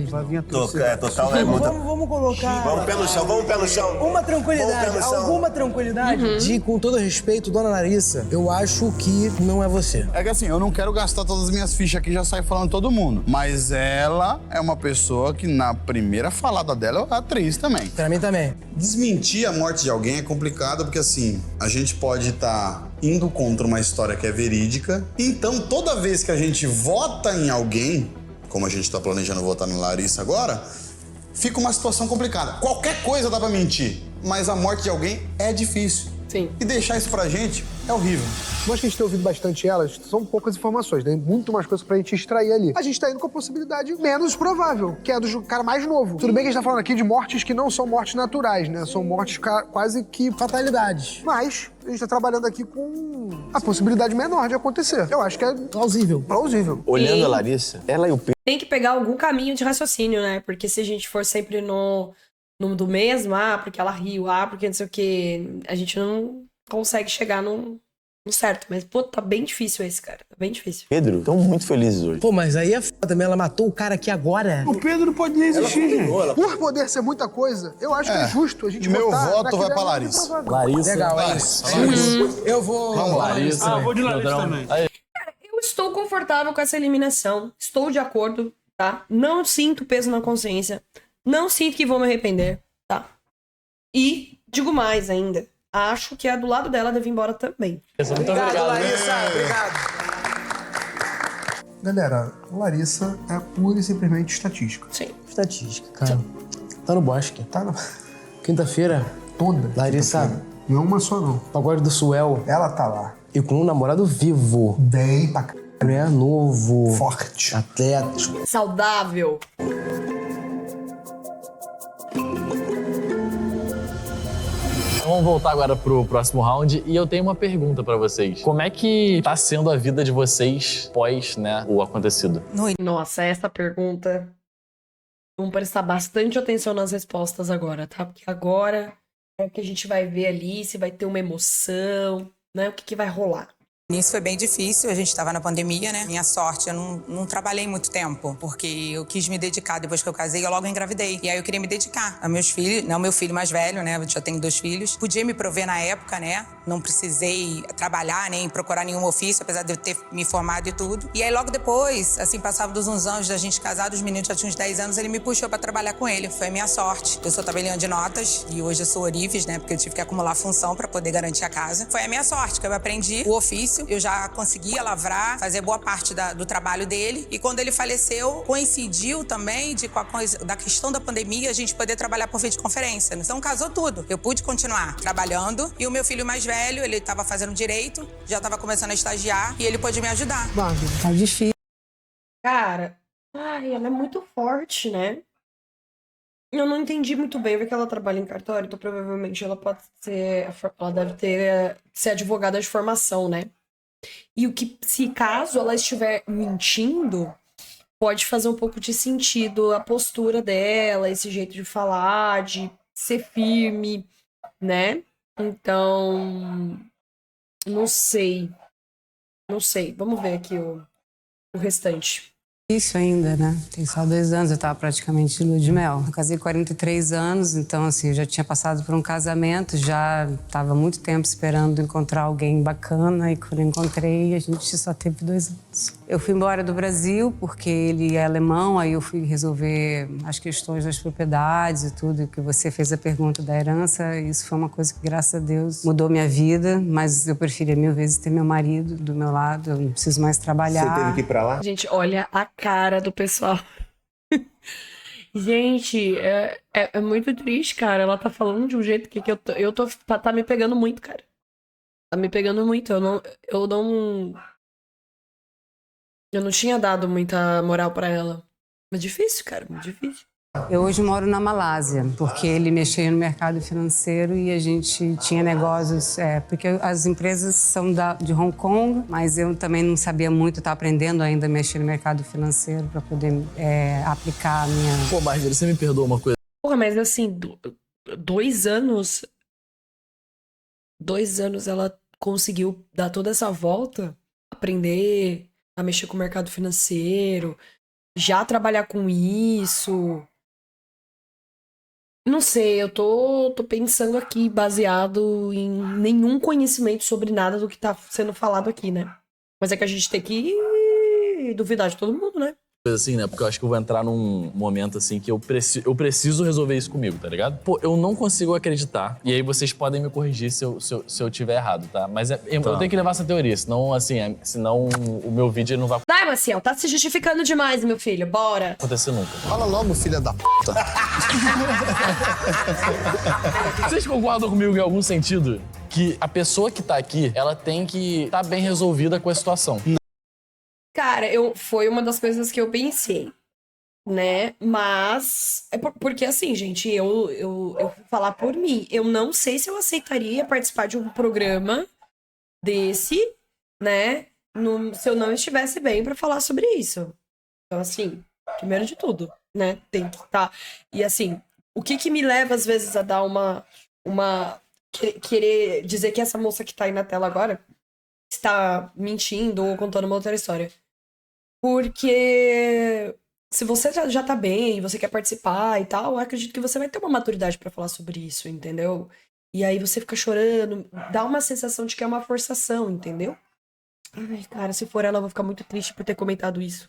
S12: Vai vir a
S13: Total é muita...
S3: Vamos colocar...
S13: Vamos pé no chão, vamos pé no chão.
S3: Uma tranquilidade, alguma tranquilidade. De, com todo respeito, dona Larissa, eu acho que não é você.
S14: É que assim, eu não quero gastar todas as minhas fichas aqui e já sair falando todo mundo. Mas ela é uma pessoa que na primeira falada dela é atriz também.
S3: Pra mim também.
S4: Desmentir a morte de alguém é complicado porque, assim, a gente pode estar indo contra uma história que é verídica. Então, toda vez que a gente vota em alguém, como a gente está planejando votar na Larissa agora, fica uma situação complicada. Qualquer coisa dá pra mentir, mas a morte de alguém é difícil.
S1: Sim.
S4: E deixar isso pra gente é horrível.
S2: Nós que a gente tem ouvido bastante elas, são poucas informações, tem muito mais coisas pra gente extrair ali. A gente tá indo com a possibilidade menos provável, que é do cara mais novo. Tudo bem que a gente tá falando aqui de mortes que não são mortes naturais, né? São mortes quase que fatalidades. Mas a gente tá trabalhando aqui com a possibilidade menor de acontecer. Eu acho que é
S3: plausível.
S2: Plausível.
S13: Olhando a Larissa, ela e o Pedro...
S1: Tem que pegar algum caminho de raciocínio, né? Porque se a gente for sempre no do mesmo, porque ela riu, porque não sei o quê, a gente não consegue chegar no certo. Mas, pô, tá bem difícil esse, cara. Tá bem difícil.
S6: Pedro, estão muito felizes hoje.
S3: Pô, mas aí é foda também, ela matou o cara aqui agora.
S12: O Pedro não pode nem existir, gente.
S2: Por poder ser muita coisa, eu acho que é justo a gente
S14: Meu
S2: votar
S14: voto
S2: naquele
S14: vai pra
S2: ângulo
S14: Larissa.
S2: provável.
S5: Larissa.
S3: Legal, é isso. Eu vou...
S14: Vamos lá.
S5: Larissa.
S12: Vou de Larissa também.
S1: Eu estou confortável com essa eliminação. Estou de acordo, tá? Não sinto peso na consciência. Não sinto que vou me arrepender, tá? E, digo mais ainda, acho que a do lado dela deve ir embora também.
S5: Muito obrigado.
S3: Larissa. Obrigado.
S2: Galera, Larissa é pura e simplesmente estatística.
S1: Sim.
S3: Estatística, cara. Tá no bosque.
S2: Tá na...
S3: Quinta-feira,
S2: Toda.
S3: Larissa,
S2: Não uma só, não.
S3: pagode do Suel.
S2: Ela tá lá.
S3: E com um namorado vivo.
S2: Bem pra c...
S3: Né? Novo.
S2: Forte.
S3: Atleta.
S1: Saudável.
S5: Vamos voltar agora pro próximo round e eu tenho uma pergunta pra vocês. Como é que tá sendo a vida de vocês pós, né, o acontecido?
S1: Nossa, essa pergunta... Vamos prestar bastante atenção nas respostas agora, tá? Porque agora é o que a gente vai ver ali, se vai ter uma emoção, né? O que vai rolar.
S7: No início foi bem difícil, a gente estava na pandemia, né? Minha sorte, eu não trabalhei muito tempo, porque eu quis me dedicar. Depois que eu casei, eu logo engravidei. E aí eu queria me dedicar a meus filhos, não, meu filho mais velho, né? Eu já tenho 2 filhos. Podia me prover na época, né? Não precisei trabalhar, nem procurar nenhum ofício, apesar de eu ter me formado e tudo. E aí logo depois, assim, passavam uns anos da gente casado, os meninos já tinham uns 10 anos, ele me puxou pra trabalhar com ele. Foi a minha sorte. Eu sou tabelião de notas e hoje eu sou Orives, né? Porque eu tive que acumular função pra poder garantir a casa. Foi a minha sorte, que eu aprendi o ofício. Eu já conseguia lavrar, fazer boa parte do trabalho dele. E quando ele faleceu, coincidiu também com a coisa da questão da pandemia, a gente poder trabalhar por videoconferência. Então casou tudo. Eu pude continuar trabalhando. E o meu filho mais velho, ele estava fazendo direito, já estava começando a estagiar e ele pôde me ajudar.
S8: Tá difícil.
S1: Cara, ela é muito forte, né? Eu não entendi muito bem, porque ela trabalha em cartório, então provavelmente ela pode ser... Ela deve ser advogada de formação, né? E o que, se caso ela estiver mentindo, pode fazer um pouco de sentido a postura dela, esse jeito de falar, de ser firme, né? Então, não sei. Não sei. Vamos ver aqui o restante.
S8: Isso ainda, né? Tem só 2 anos, eu tava praticamente de lua de mel. Eu casei 43 anos, então assim, eu já tinha passado por um casamento, já tava muito tempo esperando encontrar alguém bacana, e quando eu encontrei, a gente só teve 2 anos. Eu fui embora do Brasil, porque ele é alemão, aí eu fui resolver as questões das propriedades e tudo, que você fez a pergunta da herança, isso foi uma coisa que, graças a Deus, mudou minha vida, mas eu preferia 1000 vezes ter meu marido do meu lado, eu não preciso mais trabalhar.
S13: Você teve que ir pra lá?
S1: Gente, olha a cara do pessoal. Gente, é muito triste, cara. Ela tá falando de um jeito que tá me pegando muito, cara. Tá me pegando muito. Eu não tinha dado muita moral pra ela. Mas difícil, cara, muito difícil.
S8: Eu hoje moro na Malásia, porque ele mexia no mercado financeiro e a gente tinha negócios... porque as empresas são de Hong Kong, mas eu também não sabia muito, estava aprendendo ainda a mexer no mercado financeiro para poder aplicar a minha...
S5: Pô, Marjorie, você me perdoa uma coisa?
S1: Porra, mas assim, 2 anos... 2 anos ela conseguiu dar toda essa volta, aprender a mexer com o mercado financeiro, já trabalhar com isso. Não sei, eu tô pensando aqui baseado em nenhum conhecimento sobre nada do que tá sendo falado aqui, né? Mas é que a gente tem que duvidar de todo mundo, né?
S5: Assim, né? Porque eu acho que eu vou entrar num momento, assim, que eu preciso resolver isso comigo, tá ligado? Pô, eu não consigo acreditar. E aí vocês podem me corrigir se eu tiver errado, tá? Mas eu tenho que levar essa teoria, senão, assim, senão o meu vídeo não vai
S1: Vai, Maciel, tá se justificando demais, meu filho. Bora.
S5: acontecer nunca.
S14: Fala logo, filha da puta.
S5: Vocês concordam comigo em algum sentido? Que a pessoa que tá aqui, ela tem que estar bem resolvida com a situação.
S1: Cara, foi uma das coisas que eu pensei, né? Mas porque assim, gente, eu vou falar por mim. Eu não sei se eu aceitaria participar de um programa desse, né? Se eu não estivesse bem pra falar sobre isso. Então, assim, primeiro de tudo, né? Tem que estar. E assim, o que me leva às vezes a dar querer dizer que essa moça que tá aí na tela agora está mentindo ou contando uma outra história? Porque se você já tá bem, você quer participar e tal, eu acredito que você vai ter uma maturidade pra falar sobre isso, entendeu? E aí você fica chorando, dá uma sensação de que é uma forçação, entendeu? Ai, cara, se for ela, eu vou ficar muito triste por ter comentado isso.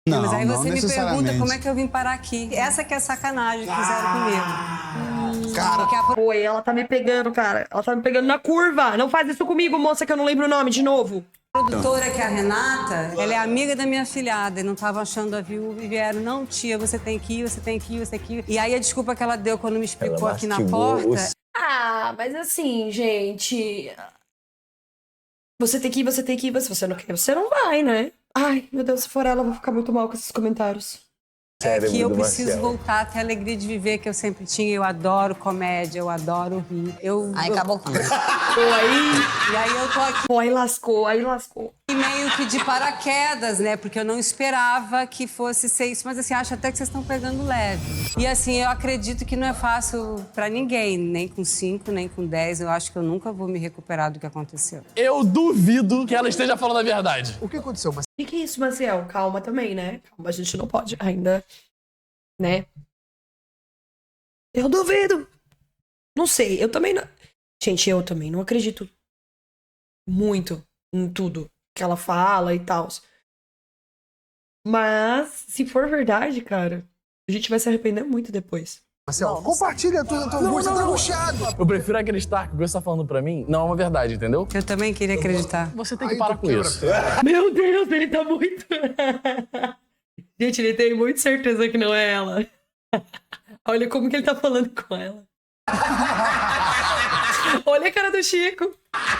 S11: Não, mas aí você me pergunta como é que eu vim parar aqui. Essa que é a sacanagem que fizeram comigo.
S1: Cara, pô, ela tá me pegando, cara. Ela tá me pegando na curva. Não faz isso comigo, moça, que eu não lembro o nome de novo.
S11: A produtora, que é a Renata, ela é amiga da minha afilhada e não tava achando a viúva e vieram, não, tia, você tem que ir, você tem que ir, você tem que ir. E aí a desculpa que ela deu quando me explicou aqui na porta...
S1: Ah, mas assim, gente... Você tem que ir, você tem que ir. Se você não quer, você não vai, né? Ai, meu Deus, se for ela, eu vou ficar muito mal com esses comentários.
S11: Que eu preciso voltar a ter a alegria de viver que eu sempre tinha. Eu adoro comédia, eu adoro rir.
S10: Aí acabou com isso.
S11: E aí eu tô aqui.
S1: Pô, aí lascou.
S11: E meio que de paraquedas, né? Porque eu não esperava que fosse ser isso. Mas assim, acho até que vocês estão pegando leve. E assim, eu acredito que não é fácil pra ninguém. Nem com 5, nem com 10. Eu acho que eu nunca vou me recuperar do que aconteceu.
S5: Eu duvido que ela esteja falando a verdade.
S2: O que aconteceu?
S1: O que é isso, Maciel? Calma também, né? Calma, a gente não pode ainda, né? Eu duvido. Não sei, eu também não... Gente, eu também não acredito muito em tudo que ela fala e tal. Mas, se for verdade, cara, a gente vai se arrepender muito depois.
S2: Marcelo, compartilha a tua angústia, tá angustiado.
S5: Eu prefiro acreditar que o que você tá falando pra mim não é uma verdade, entendeu?
S11: Eu também queria acreditar.
S5: Você tem que parar com isso.
S1: Meu Deus, ele tá muito... Gente, ele tem muito certeza que não é ela. Olha como que ele tá falando com ela. Olha a cara do Chico.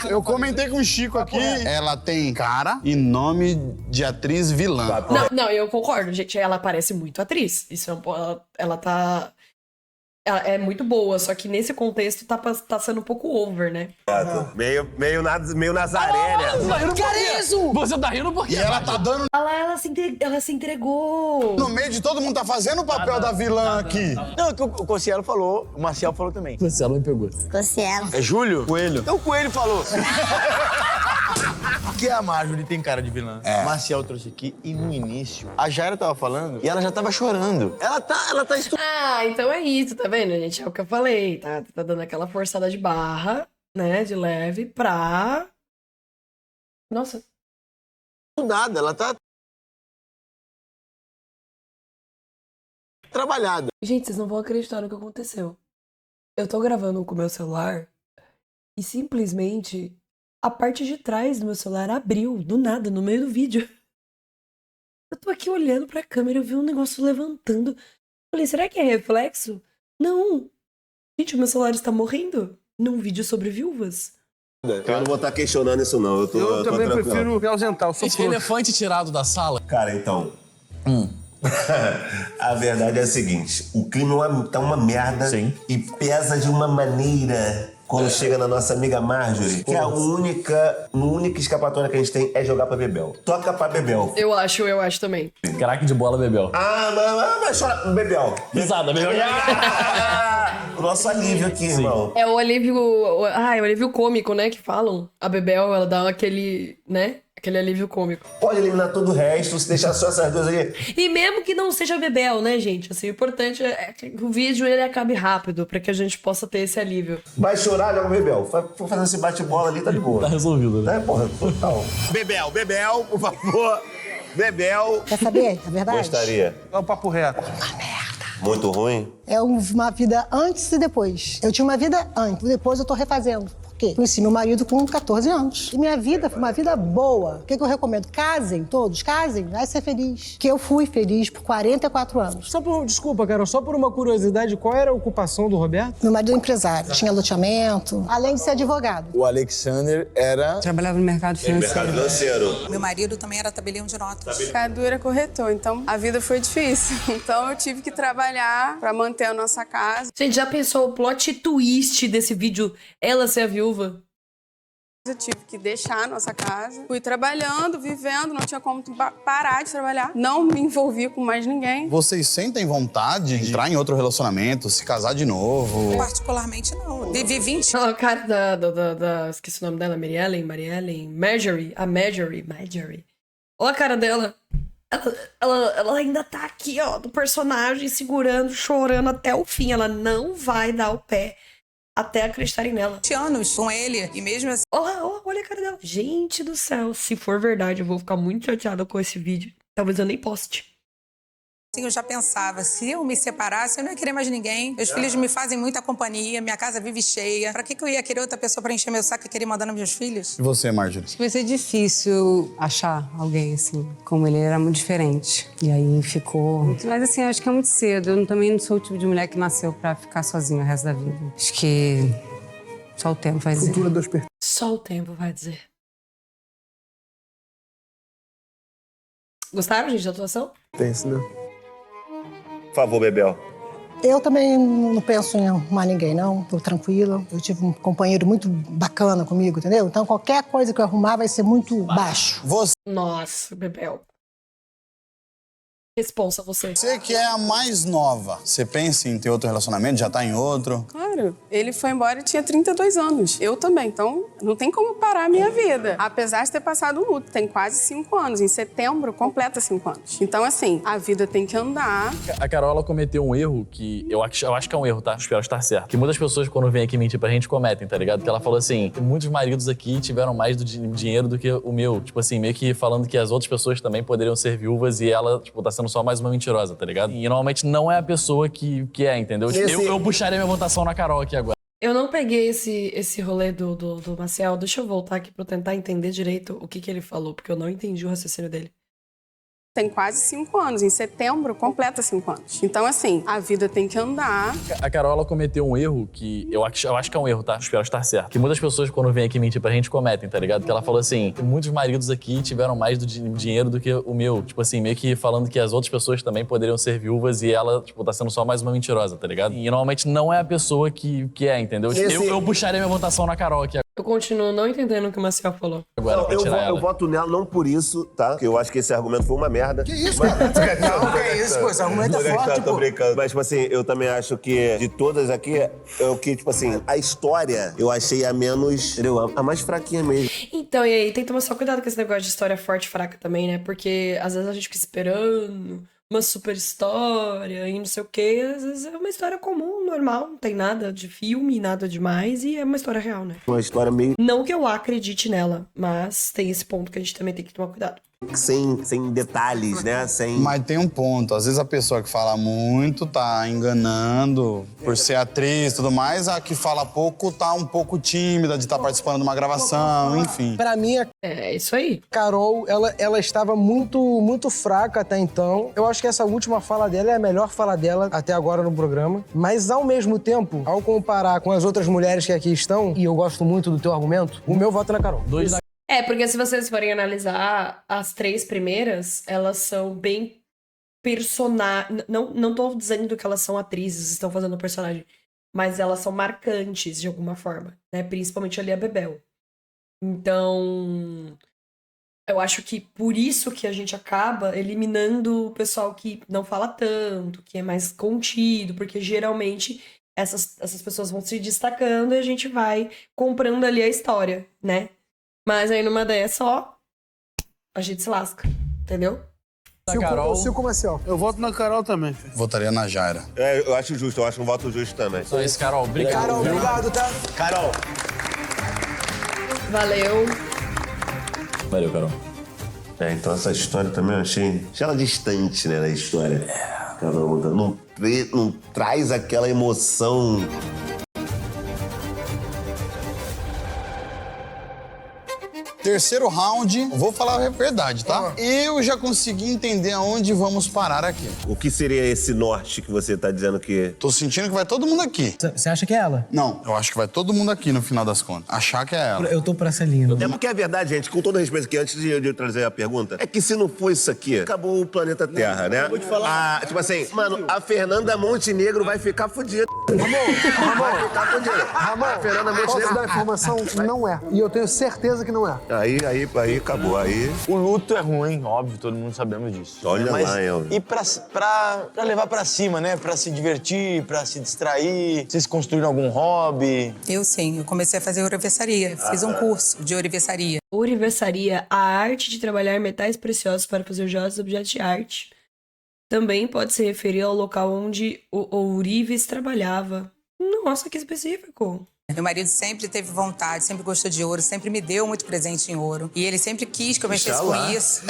S14: Eu comentei com o Chico aqui. Ela tem cara e nome de atriz vilã.
S1: Não, eu concordo, gente. Ela parece muito atriz. Isso ela tá... Ela é muito boa, só que nesse contexto tá sendo um pouco over, né?
S13: Meio Nazaré, né?
S5: Que era isso? Você tá rindo porque...
S14: E ela tá dando...
S1: Ela se entregou.
S14: No meio de todo mundo tá fazendo o papel da vilã aqui.
S6: Não, o Cossielo falou, o Marcel falou também.
S5: Cossielo me pegou.
S10: Cossielo.
S6: É Júlio?
S14: Coelho.
S6: Então o Coelho falou. Que a Marjorie tem cara de vilã.
S14: É.
S6: Marcel trouxe aqui e no início a Jaira tava falando e ela já tava chorando. Ela tá
S1: Ah, então é isso, tá vendo, gente? É o que eu falei, tá dando aquela forçada de barra, né, de leve pra... Nossa.
S6: estudada, ela tá trabalhada.
S1: Gente, vocês não vão acreditar no que aconteceu. Eu tô gravando com o meu celular e simplesmente a parte de trás do meu celular abriu, do nada, no meio do vídeo. Eu tô aqui olhando pra câmera, eu vi um negócio levantando. Falei, será que é reflexo? Não. Gente, o meu celular está morrendo num vídeo sobre viúvas.
S13: Eu não vou estar questionando isso, não. Eu
S12: também
S13: tranquilo.
S12: prefiro me ausentar. Eu sou
S5: Esse elefante tirado da sala.
S13: Cara, então... A verdade é a seguinte, o clima tá uma merda.
S5: Sim.
S13: E pesa de uma maneira quando chega na nossa amiga Marjorie, que a única escapatória que a gente tem é jogar pra Bebel. Toca pra Bebel.
S1: Eu acho também.
S5: Craque de bola, Bebel.
S13: Mas chora, Bebel.
S5: Risada, Bebel.
S13: O nosso alívio aqui, irmão.
S1: É o alívio. O alívio cômico, né? Que falam. A Bebel, ela dá aquele, né? Aquele alívio cômico.
S13: Pode eliminar todo o resto, se deixar só essas duas aí.
S1: E mesmo que não seja Bebel, né, gente? Assim, o importante é que o vídeo ele acabe rápido, pra que a gente possa ter esse alívio.
S13: Vai chorar, joga o Bebel. For fazer esse bate-bola ali, tá de boa.
S5: Tá resolvido, né?
S13: É, porra, total.
S14: Bebel, por favor. Bebel.
S9: Quer saber a verdade?
S13: Gostaria.
S12: É o papo reto.
S13: Muito ruim?
S9: É uma vida antes e depois. Eu tinha uma vida antes, depois eu tô refazendo. Por quê? Conheci meu marido com 14 anos. E minha vida foi uma vida boa. O que eu recomendo? Casem, todos, casem, vai ser feliz. Que eu fui feliz por 44 anos.
S3: Desculpa, Carol, só por uma curiosidade, qual era a ocupação do Roberto?
S9: Meu marido é empresário, tinha loteamento, além de ser advogado.
S6: O Alexander era...
S8: Trabalhava no mercado financeiro.
S7: Meu marido também era tabelião de notas.
S11: Cadu era corretor, então a vida foi difícil. Então eu tive que trabalhar pra manter a nossa casa.
S1: Gente, já pensou o plot twist desse vídeo? Ela ser a viúva?
S11: Eu tive que deixar a nossa casa. Fui trabalhando, vivendo, não tinha como parar de trabalhar. Não me envolvi com mais ninguém.
S14: Vocês sentem vontade de entrar em outro relacionamento, se casar de novo?
S7: Particularmente, não. Vivi 20
S1: anos. O cara esqueci o nome dela, Marjorie. Olha a cara dela. Ela ainda tá aqui, ó, do personagem, segurando, chorando até o fim. Ela não vai dar o pé até acreditarem nela.
S7: anos com ele, e mesmo assim...
S1: Olha a cara dela. Gente do céu, se for verdade, eu vou ficar muito chateada com esse vídeo. Talvez eu nem poste.
S7: Assim, eu já pensava, se eu me separasse, eu não ia querer mais ninguém. Meus filhos me fazem muita companhia, minha casa vive cheia. Pra que eu ia querer outra pessoa pra encher meu saco e querer mandar nos meus filhos?
S14: E você, Marjorie?
S8: Acho que vai ser difícil achar alguém assim, como ele era muito diferente. E aí ficou... Mas assim, acho que é muito cedo. Eu também não sou o tipo de mulher que nasceu pra ficar sozinha o resto da vida. Acho que só o tempo vai dizer.
S1: Só o tempo vai dizer. Gostaram, gente, da atuação?
S13: Pensa, né? Por favor, Bebel.
S9: Eu também não penso em arrumar ninguém, não. Tô tranquila. Eu tive um companheiro muito bacana comigo, entendeu? Então qualquer coisa que eu arrumar vai ser muito baixo.
S1: Nossa, Bebel. Responsa você.
S14: Você que é a mais nova, você pensa em ter outro relacionamento? Já tá em outro?
S11: Claro, ele foi embora e tinha 32 anos. Eu também, então não tem como parar a minha vida. Apesar de ter passado um luto, tem quase 5 anos. Em setembro, completa 5 anos. Então, assim, a vida tem que andar.
S5: A Carol, ela cometeu um erro que eu acho que é um erro, tá? Espero estar certo. Que muitas pessoas, quando vêm aqui mentir pra gente, cometem, tá ligado? Que ela falou assim, muitos maridos aqui tiveram mais dinheiro do que o meu. Tipo assim, meio que falando que as outras pessoas também poderiam ser viúvas e ela, tipo, tá sendo só mais uma mentirosa, tá ligado? E normalmente não é a pessoa que é, entendeu? Eu puxaria minha votação na Carol aqui agora.
S1: Eu não peguei esse rolê do Maciel. Deixa eu voltar aqui pra eu tentar entender direito o que ele falou, porque eu não entendi o raciocínio dele.
S11: Tem quase 5 anos. Em setembro, completa 5 anos. Então, assim, a vida tem que andar.
S5: A Carol, ela cometeu um erro que eu acho que é um erro, tá? Espero estar certo. Que muitas pessoas, quando vêm aqui mentir pra gente, cometem, tá ligado? Que ela falou assim, muitos maridos aqui tiveram mais dinheiro do que o meu. Tipo assim, meio que falando que as outras pessoas também poderiam ser viúvas e ela, tipo, tá sendo só mais uma mentirosa, tá ligado? E normalmente não é a pessoa que é, entendeu? Eu puxaria minha votação na Carol aqui agora.
S1: Eu continuo não entendendo o que o Maciel falou.
S5: Agora,
S13: Eu voto nela não por isso, tá? Porque eu acho que esse argumento foi uma merda.
S3: Que isso, cara? Não, que isso, pô. Esse argumento é forte,
S13: Tô
S3: pô.
S13: brincando. Mas, tipo assim, eu também acho que de todas aqui, é o que, tipo assim, a história eu achei a menos, entendeu? A mais fraquinha mesmo.
S1: Então, e aí, tem que tomar só cuidado com esse negócio de história forte e fraca também, né? Porque às vezes a gente fica esperando uma super história e não sei o quê. Às vezes é uma história comum, normal, não tem nada de filme, nada demais, e é uma história real, né?
S13: Uma história meio...
S1: Não que eu acredite nela, mas tem esse ponto que a gente também tem que tomar cuidado.
S13: Sem detalhes, né?
S14: Mas tem um ponto. Às vezes a pessoa que fala muito tá enganando por ser atriz e tudo mais. A que fala pouco tá um pouco tímida de estar participando de uma gravação, enfim.
S3: Pra mim,
S1: é isso aí.
S3: Carol, ela estava muito fraca até então. Eu acho que essa última fala dela é a melhor fala dela até agora no programa. Mas, ao mesmo tempo, ao comparar com as outras mulheres que aqui estão, e eu gosto muito do teu argumento, o meu voto é na Carol.
S1: Porque se vocês forem analisar as 3 primeiras, elas são bem personagens. Não tô dizendo que elas são atrizes, estão fazendo personagem. mas elas são marcantes de alguma forma, né? Principalmente ali a Bebel. Então, eu acho que por isso que a gente acaba eliminando o pessoal que não fala tanto, que é mais contido, porque geralmente essas pessoas vão se destacando e a gente vai comprando ali a história, né? Mas aí numa ideia só, a gente se lasca, entendeu?
S12: Silco Maciel. Eu voto na Carol também.
S14: Votaria na Jaira.
S13: Eu acho justo, eu acho um voto justo também.
S5: Só isso, Carol. Obrigado.
S3: Carol,
S5: viu?
S3: obrigado, tá?
S13: Carol.
S1: Valeu.
S5: Valeu, Carol.
S13: Então essa história também eu achei ela distante, né, da história. Caramba, não traz aquela emoção.
S14: Terceiro round, vou falar a verdade, tá? Eu já consegui entender aonde vamos parar aqui.
S13: O que seria esse norte que você tá dizendo que...
S14: Tô sentindo que vai todo mundo aqui.
S3: Você acha que é ela?
S14: Não, eu acho que vai todo mundo aqui no final das contas. Achar que é ela.
S3: Eu tô pra essa linha.
S13: É porque é verdade, gente, com todo respeito aqui, antes de eu trazer a pergunta, é que se não for isso aqui, acabou o planeta Terra, né? Vou te falar. Tipo assim, mano, a Fernanda Montenegro vai ficar fodida. Vai ficar fodida. A Fernanda
S12: Posso
S13: Montenegro...
S12: dar informação? Não é. E eu tenho certeza que não é.
S13: Aí acabou. Aí...
S6: O luto é ruim, óbvio, todo mundo sabemos disso.
S13: Olha
S6: mas,
S13: lá, eu...
S6: E pra levar pra cima, né? Pra se divertir, pra se distrair. Vocês construíram algum hobby?
S7: Eu sim, eu comecei a fazer ourivesaria. Fiz um curso de ourivesaria.
S1: Ourivesaria, a arte de trabalhar metais preciosos para fazer joias e objetos de arte. Também pode se referir ao local onde o ourives trabalhava. Nossa, que específico.
S7: Meu marido sempre teve vontade, sempre gostou de ouro, sempre me deu muito presente em ouro. E ele sempre quis que eu mexesse com isso.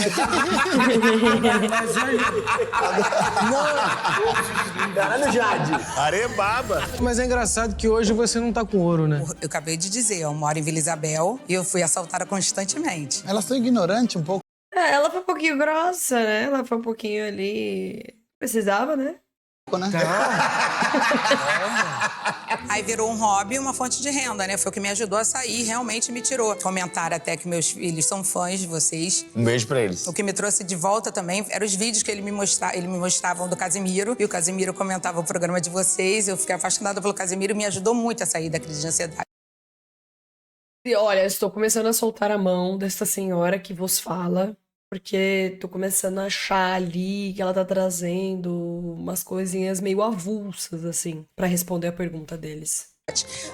S3: Caralho, Jade.
S13: Arebaba.
S3: Mas é engraçado que hoje você não tá com ouro, né?
S7: Eu acabei de dizer, eu moro em Vila Isabel e eu fui assaltada constantemente.
S14: Elas estão ignorantes um pouco.
S1: Ela foi um pouquinho grossa, né? Ela foi um pouquinho ali... Precisava, né?
S7: Aí virou um hobby e uma fonte de renda, né? Foi o que me ajudou a sair, realmente me tirou. Comentaram até que meus filhos são fãs de vocês.
S6: Um beijo pra eles.
S7: O que me trouxe de volta também eram os vídeos que ele me mostravam do Casimiro. E o Casimiro comentava o programa de vocês. Eu fiquei apaixonada pelo Casimiro e me ajudou muito a sair da crise de ansiedade.
S1: E olha, estou começando a soltar a mão desta senhora que vos fala. Porque tô começando a achar ali que ela tá trazendo umas coisinhas meio avulsas, assim, pra responder a pergunta deles.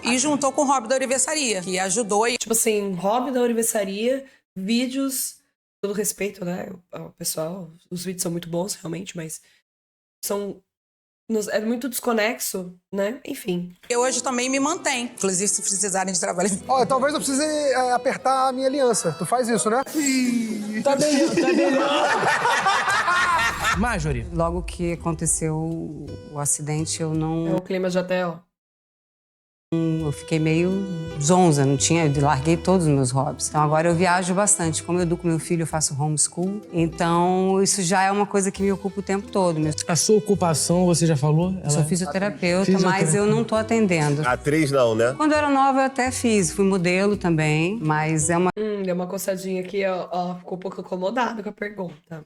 S7: E juntou com o hobby da ourivesaria, que ajudou.
S1: Tipo assim, hobby da ourivesaria, vídeos, todo respeito, né, ao pessoal. Os vídeos são muito bons, realmente, mas são... É muito desconexo, né? Enfim.
S7: Eu hoje também me mantenho. Inclusive, se precisarem de trabalho...
S12: Ó, talvez eu precise apertar a minha aliança. Tu faz isso, né?
S3: Tá bem, tá melhor. Marjorie.
S8: Logo que aconteceu o acidente, eu não...
S1: É o clima de até, ó.
S8: Eu fiquei meio zonza, eu larguei todos os meus hobbies. Então agora eu viajo bastante. Como eu educo meu filho, eu faço homeschool. Então isso já é uma coisa que me ocupa o tempo todo.
S3: A sua ocupação, você já falou?
S8: Eu sou fisioterapeuta, mas eu não tô atendendo.
S13: Atriz não, né?
S8: Quando eu era nova eu até fiz, fui modelo também, mas é uma...
S1: Deu uma coçadinha aqui, ó, ficou um pouco incomodado com a pergunta.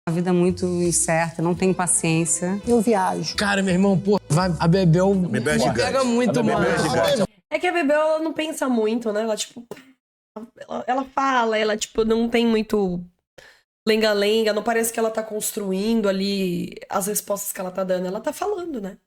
S8: Uma vida muito incerta, não tenho paciência.
S9: Eu viajo.
S3: Cara, meu irmão, pô, a Bebel pega muito, mano.
S1: É que a Bebel, ela não pensa muito, né? Ela, tipo... Ela fala, ela, tipo, não tem muito lenga-lenga, não parece que ela tá construindo ali as respostas que ela tá dando. Ela tá falando, né?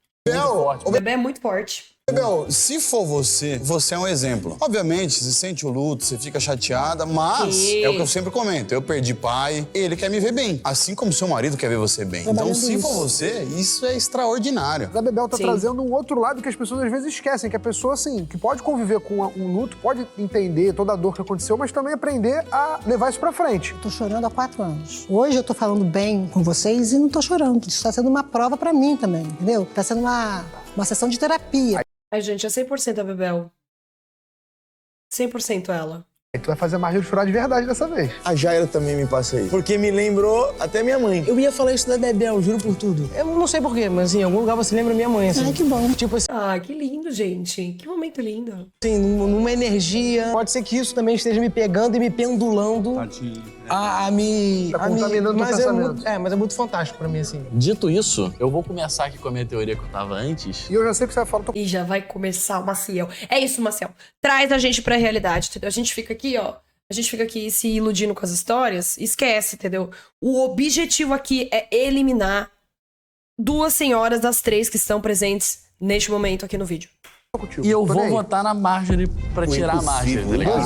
S1: O bebê é muito forte.
S14: Bebel, se for você é um exemplo. Obviamente, você sente o luto, você fica chateada, mas
S1: Sim.
S14: é o que eu sempre comento. Eu perdi pai, ele quer me ver bem. Assim como seu marido quer ver você bem. Então, se for você, isso é extraordinário.
S12: A Bebel tá trazendo um outro lado que as pessoas às vezes esquecem, que a pessoa, assim, que pode conviver com um luto, pode entender toda a dor que aconteceu, mas também aprender a levar isso pra frente.
S9: Tô chorando há 4 anos. Hoje eu tô falando bem com vocês e não tô chorando. Isso tá sendo uma prova pra mim também, entendeu? Tá sendo uma sessão de terapia.
S1: Ai, gente, é 100% a Bebel. 100% ela.
S12: Aí tu vai fazer a Marjorie chorar de verdade dessa vez.
S6: A Jaira também me passa isso. Porque me lembrou até minha mãe.
S3: Eu ia falar isso da Bebel, juro por tudo. Eu não sei porquê, mas em algum lugar você lembra minha mãe, assim.
S9: Ai, que bom.
S3: Tipo assim...
S1: Ah, que lindo, gente. Que momento lindo.
S3: Assim, numa energia. Pode ser que isso também esteja me pegando e me pendulando.
S12: Tadinho.
S3: Tá
S12: contaminando teu pensamento.
S3: Mas é muito fantástico pra mim, assim.
S5: Dito isso, eu vou começar aqui com a minha teoria que eu tava antes.
S12: E eu já sei que você vai falar.
S1: E já vai começar o Maciel. É isso, Maciel. Traz a gente pra realidade, entendeu? A gente fica aqui, ó. A gente fica aqui se iludindo com as histórias. Esquece, entendeu? O objetivo aqui é eliminar 2 senhoras das 3 que estão presentes neste momento aqui no vídeo.
S5: E eu vou votar na Marjorie pra tirar a Marjorie, tá ligado?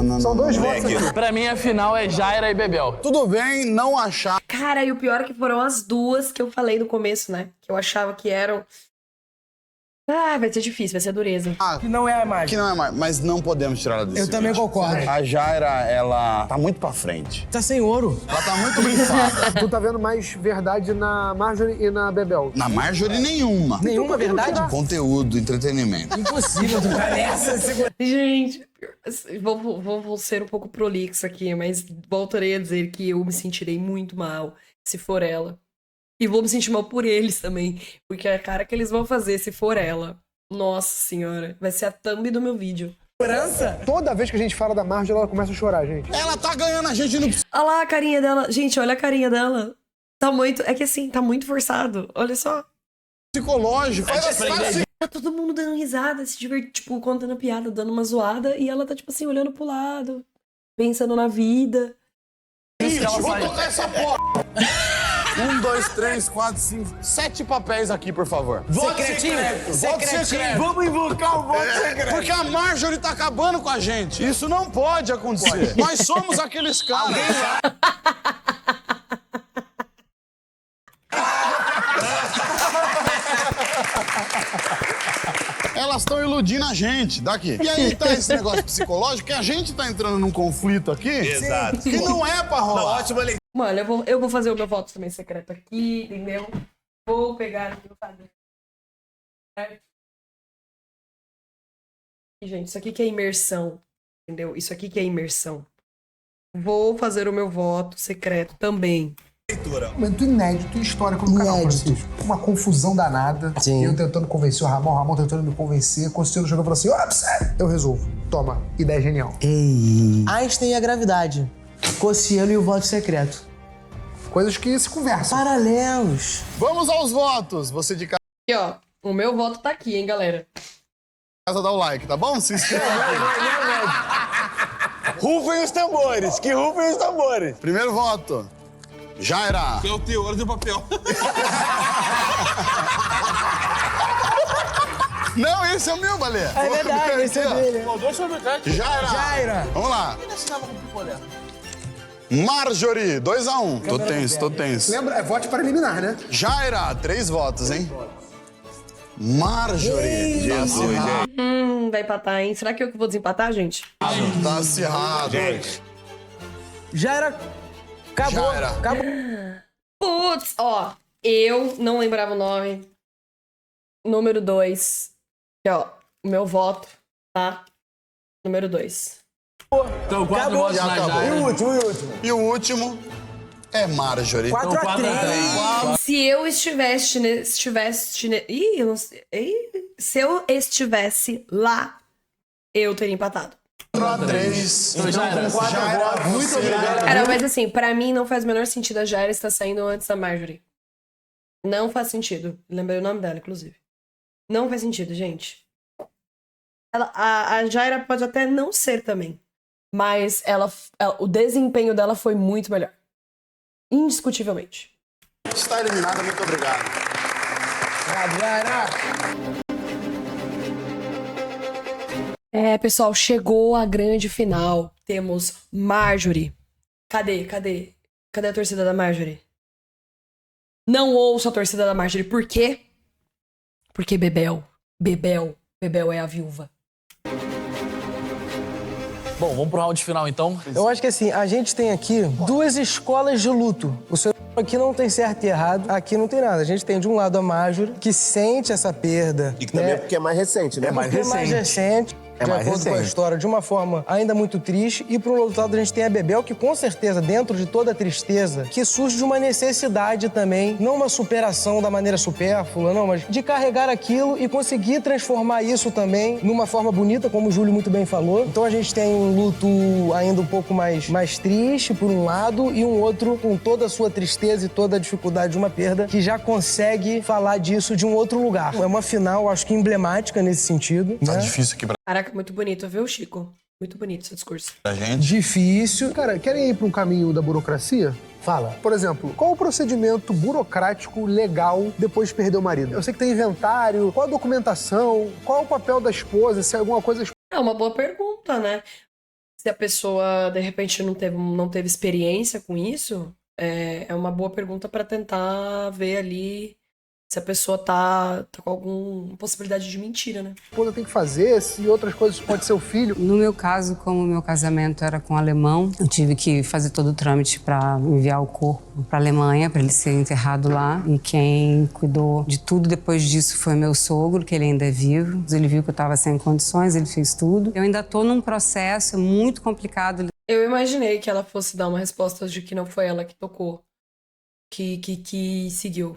S14: Não.
S12: São 2 votos aqui.
S5: Pra mim, a final é Jaira e Bebel.
S14: Tudo bem não achar.
S1: Cara, e o pior é que foram as 2 que eu falei no começo, né? Que eu achava que eram... Ah, vai ser difícil, vai ser dureza.
S3: Que não é a Marjorie.
S14: Que não é mais, mas não podemos tirar ela desse
S3: Eu também
S14: vídeo.
S3: concordo.
S14: A Jaira, ela tá muito pra frente.
S3: Tá sem ouro.
S14: Ela tá muito rifada.
S12: Tu tá vendo mais verdade na Marjorie e na Bebel?
S14: Na Marjorie, nenhuma.
S3: Nenhuma verdade?
S14: Conteúdo, entretenimento.
S3: Impossível, tu tá nessa.
S1: Gente, vou ser um pouco prolixa aqui, mas voltarei a dizer que eu me sentirei muito mal se for ela. E vou me sentir mal por eles também, porque a cara que eles vão fazer se for ela. Nossa senhora, vai ser a thumb do meu vídeo.
S12: Toda vez que a gente fala da Marjorie, ela começa a chorar, gente.
S14: Ela tá ganhando a gente no...
S1: Olha lá a carinha dela. Gente, olha a carinha dela. Tá muito... É que assim, tá muito forçado. Olha só.
S14: Psicológico.
S1: Tá todo mundo dando risada, se divertindo, tipo, contando piada, dando uma zoada. E ela tá, tipo assim, olhando pro lado, pensando na vida.
S14: Vamos tocar essa porra. 1, 2, 3, 4, 5, 7 papéis aqui, por favor.
S3: Voto secreto.
S14: Voto secreto.
S3: Vamos invocar o voto secreto.
S14: Porque a Marjorie tá acabando com a gente. Isso não pode acontecer. Nós somos aqueles caras. Elas estão iludindo a gente, daqui. E aí tá esse negócio psicológico que a gente tá entrando num conflito aqui.
S13: Exato.
S14: Que não é pra rolar.
S13: Ótima leitura.
S1: Mano, eu vou fazer o meu voto também secreto aqui, entendeu? Vou pegar aqui o padrão. Certo? E, gente, isso aqui que é imersão, entendeu? Isso aqui que é imersão. Vou fazer o meu voto secreto também.
S12: Momento inédito em história como canal, Francisco. Uma confusão danada.
S3: Sim.
S12: Eu tentando convencer o Ramon tentando me convencer. Quando o Cielo chegou e falou assim, ó, sério, eu resolvo. Toma, ideia genial.
S3: Einstein e a gravidade. Cossielo e o voto secreto.
S12: Coisas que se conversam.
S3: Paralelos.
S14: Vamos aos votos. Você de casa
S1: Aqui, ó. O meu voto tá aqui, hein, galera.
S14: dá o like, tá bom? Se inscreva.
S6: Rufem os tambores, que rufem os tambores.
S14: Primeiro voto. Jaira.
S15: É o teor do papel.
S14: Não, esse é o meu, Balé.
S3: É verdade, esse é dele.
S15: Deixa eu ver cá.
S14: Jaira. Vamos lá. Marjorie, 2-1. Tô tenso.
S12: Lembra, é voto para eliminar, né?
S14: Jaira, 3 votos, hein? Marjorie.
S13: Jesus, gente.
S1: Vai empatar, hein? Será que eu que vou desempatar, gente?
S14: Tá acirrado.
S13: Gente.
S3: Jaira. Acabou.
S14: Jaira.
S3: Acabou.
S1: Putz, ó. Eu não lembrava o nome. Número 2. Aqui, ó. O meu voto, tá? Número 2.
S5: Então, 4 votos
S14: Já
S5: na
S14: acabou.
S5: Jaira.
S14: E o último é Marjorie.
S3: 4-3.
S1: Se eu estivesse... Ih, eu não sei. Se eu estivesse lá, eu teria empatado.
S14: 4-3.
S5: Então, Jaira.
S14: Muito obrigado.
S1: Cara, mas assim, pra mim não faz o menor sentido a Jaira estar saindo antes da Marjorie. Não faz sentido. Lembrei o nome dela, inclusive. Não faz sentido, gente. A Jaira pode até não ser também. Mas o desempenho dela foi muito melhor. Indiscutivelmente.
S14: Está eliminada, muito obrigado.
S3: Jaira.
S1: Pessoal, chegou a grande final. Temos Marjorie. Cadê a torcida da Marjorie? Não ouço a torcida da Marjorie. Por quê? Porque Bebel é a viúva.
S5: Bom, vamos pro round final, então.
S3: Eu acho que assim, a gente tem aqui 2 escolas de luto. O seu aqui não tem certo e errado, aqui não tem nada. A gente tem de um lado a Marjorie, que sente essa perda.
S13: E que também é porque é mais recente, né?
S3: Mais recente. de acordo com a história, de uma forma ainda muito triste. E por um outro lado, a gente tem a Bebel, que com certeza, dentro de toda a tristeza, que surge de uma necessidade também, não uma superação da maneira supérflua, não, mas de carregar aquilo e conseguir transformar isso também numa forma bonita, como o Júlio muito bem falou. Então a gente tem um luto ainda um pouco mais triste, por um lado, e um outro com toda a sua tristeza e toda a dificuldade de uma perda, que já consegue falar disso de um outro lugar. É uma final, acho que emblemática nesse sentido.
S14: Tá
S3: né?
S14: difícil aqui pra
S1: Caraca, muito bonito, viu, Chico? Muito bonito esse discurso.
S14: gente.
S12: Difícil. Cara, querem ir para um caminho da burocracia?
S3: Fala.
S12: Por exemplo, qual o procedimento burocrático legal depois de perder o marido? Eu sei que tem inventário, qual a documentação, qual o papel da esposa, se alguma coisa...
S1: É uma boa pergunta, né? Se a pessoa, de repente, não teve experiência com isso, é uma boa pergunta pra tentar ver ali se a pessoa tá com alguma possibilidade de mentira, né?
S12: A esposa tem que fazer, se outras coisas pode ser o filho.
S8: No meu caso, como o meu casamento era com um alemão, eu tive que fazer todo o trâmite para enviar o corpo para a Alemanha, para ele ser enterrado lá. E quem cuidou de tudo depois disso foi meu sogro, que ele ainda é vivo. Ele viu que eu estava sem condições, ele fez tudo. Eu ainda estou num processo muito complicado.
S1: Eu imaginei que ela fosse dar uma resposta de que não foi ela que tocou, que seguiu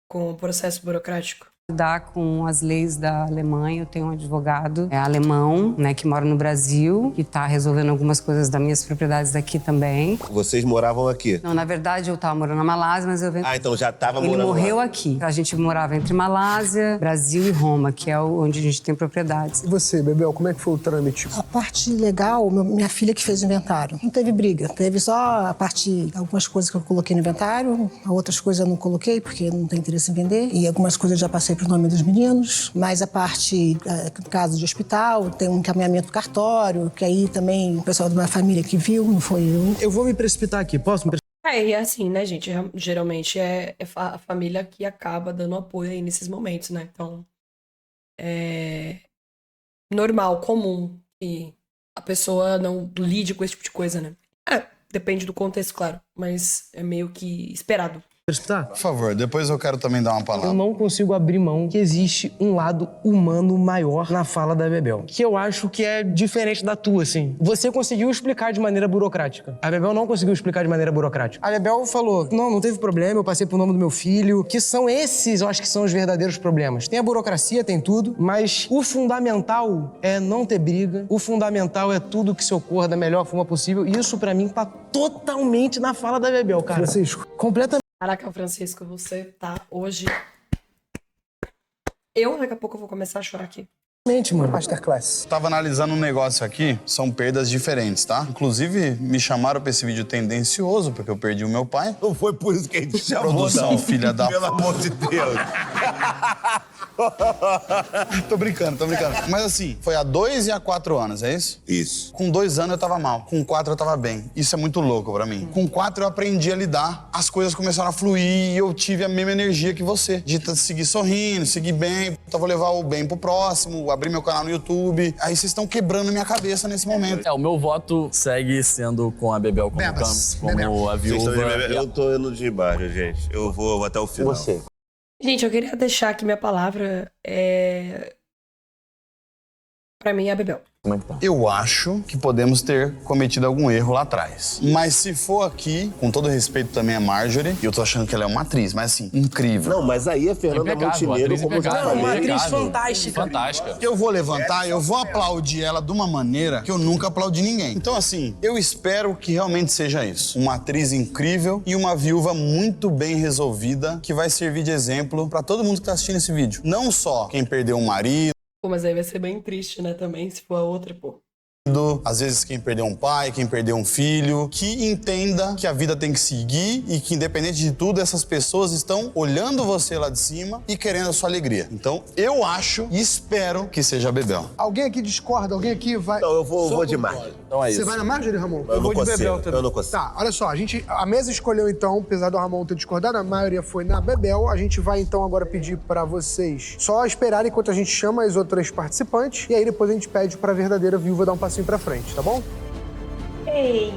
S1: com o processo burocrático.
S8: Lidar com as leis da Alemanha. Eu tenho um advogado alemão, né, que mora no Brasil, que está resolvendo algumas coisas das minhas propriedades daqui também.
S13: Vocês moravam aqui?
S8: Não, na verdade, eu estava morando na Malásia, mas eu venho...
S13: Ah, então já estava
S8: Ele
S13: morando
S8: morreu
S13: lá.
S8: aqui. A gente morava entre Malásia, Brasil e Roma, que é onde a gente tem propriedades.
S12: E você, Bebel, como é que foi o trâmite?
S9: A parte legal, minha filha que fez o inventário. Não teve briga, teve só a parte, algumas coisas que eu coloquei no inventário, outras coisas eu não coloquei porque não tem interesse em vender, e algumas coisas eu já passei pro nome dos meninos, mas a parte, no caso de hospital, tem um encaminhamento cartório, que aí também o pessoal da minha família que viu, não foi eu.
S3: Eu vou me precipitar aqui, posso me precipitar?
S1: E assim, né, gente? Geralmente é a família que acaba dando apoio aí nesses momentos, né? Então, é normal, comum que a pessoa não lide com esse tipo de coisa, né? Depende do contexto, claro, mas é meio que esperado.
S14: Por favor, depois eu quero também dar uma palavra.
S3: Eu não consigo abrir mão que existe um lado humano maior na fala da Bebel, que eu acho que é diferente da tua, assim. Você conseguiu explicar de maneira burocrática. A Bebel não conseguiu explicar de maneira burocrática. A Bebel falou, não teve problema, eu passei pro nome do meu filho, que são esses, eu acho que são os verdadeiros problemas. Tem a burocracia, tem tudo, mas o fundamental é não ter briga, o fundamental é tudo que se ocorra da melhor forma possível, e isso pra mim tá totalmente na fala da Bebel, cara.
S12: Francisco.
S3: Completamente.
S1: Caraca, Francisco, você tá hoje... Eu, daqui a pouco, eu vou começar a chorar aqui.
S3: Mano.
S12: Masterclass.
S14: Tava analisando um negócio aqui, são perdas diferentes, tá? Inclusive, me chamaram pra esse vídeo tendencioso, porque eu perdi o meu pai.
S13: Não foi por isso que a gente chamou,
S14: Produção,
S13: não.
S14: filha da...
S13: Pelo amor de Deus.
S14: Tô brincando. Mas assim, foi há 2 e há 4 anos, é isso?
S13: Isso.
S14: Com 2 anos eu tava mal, com 4 eu tava bem. Isso é muito louco pra mim. Com 4 eu aprendi a lidar, as coisas começaram a fluir e eu tive a mesma energia que você. De seguir sorrindo, seguir bem, eu vou levar o bem pro próximo, abrir meu canal no YouTube. Aí vocês estão quebrando minha cabeça nesse momento.
S5: O meu voto segue sendo com a Bebel como, como a viúva.
S13: Eu tô indo de embaixo, gente. Eu vou até o final.
S6: Você.
S1: Gente, eu queria deixar aqui minha palavra. Pra mim, é a Bebel.
S5: Como é que tá?
S14: Eu acho que podemos ter cometido algum erro lá atrás. Mas se for aqui, com todo respeito também a Marjorie, e eu tô achando que ela é uma atriz, mas assim, incrível.
S13: Não, mas aí a Fernanda Montenegro, como eu já falei.
S3: Uma atriz fantástica.
S5: Fantástica.
S14: Eu vou levantar, eu vou aplaudir ela de uma maneira que eu nunca aplaudi ninguém. Então, assim, eu espero que realmente seja isso. Uma atriz incrível e uma viúva muito bem resolvida que vai servir de exemplo pra todo mundo que tá assistindo esse vídeo. Não só quem perdeu um marido,
S1: Pô, mas aí vai ser bem triste, né, também, se for a outra, pô.
S14: às vezes quem perdeu um pai, quem perdeu um filho, que entenda que a vida tem que seguir e que, independente de tudo, essas pessoas estão olhando você lá de cima e querendo a sua alegria. Então, eu acho e espero que seja a Bebel.
S12: Alguém aqui discorda? Alguém aqui vai...
S13: Não, eu vou de Marjorie.
S5: Então é isso.
S12: Você vai na Marjorie, Ramon?
S13: Eu
S12: vou
S13: não
S12: de Bebel
S13: consigo,
S12: também.
S13: eu não consigo.
S12: Tá, olha só, a mesa escolheu então, apesar do Ramon ter discordado, a maioria foi na Bebel. A gente vai então agora pedir pra vocês só esperarem enquanto a gente chama as outras participantes e aí depois a gente pede pra verdadeira viúva dar um passinho pra frente, tá bom?
S1: Ei.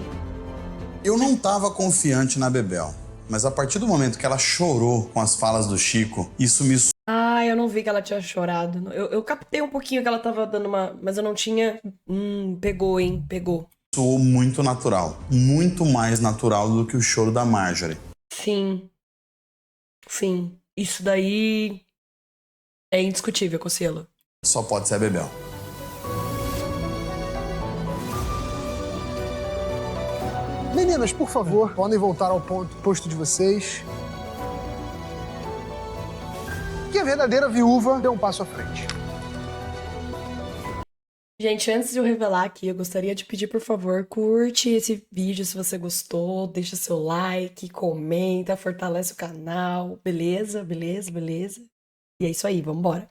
S14: Eu não tava confiante na Bebel, mas a partir do momento que ela chorou com as falas do Chico, isso me
S1: Ah, eu não vi que ela tinha chorado. Eu captei um pouquinho que ela tava dando uma... Mas eu não tinha... Pegou, hein? Pegou.
S4: Soou muito natural. Muito mais natural do que o choro da Marjorie.
S1: Sim. Sim. Isso daí é indiscutível, Cossielo.
S4: Só pode ser a Bebel.
S12: Meninas, por favor, podem voltar ao posto de vocês. Que a verdadeira viúva deu um passo à frente.
S1: Gente, antes de eu revelar aqui, eu gostaria de pedir, por favor, curte esse vídeo se você gostou, deixa seu like, comenta, fortalece o canal, beleza? Beleza, beleza? E é isso aí, vambora.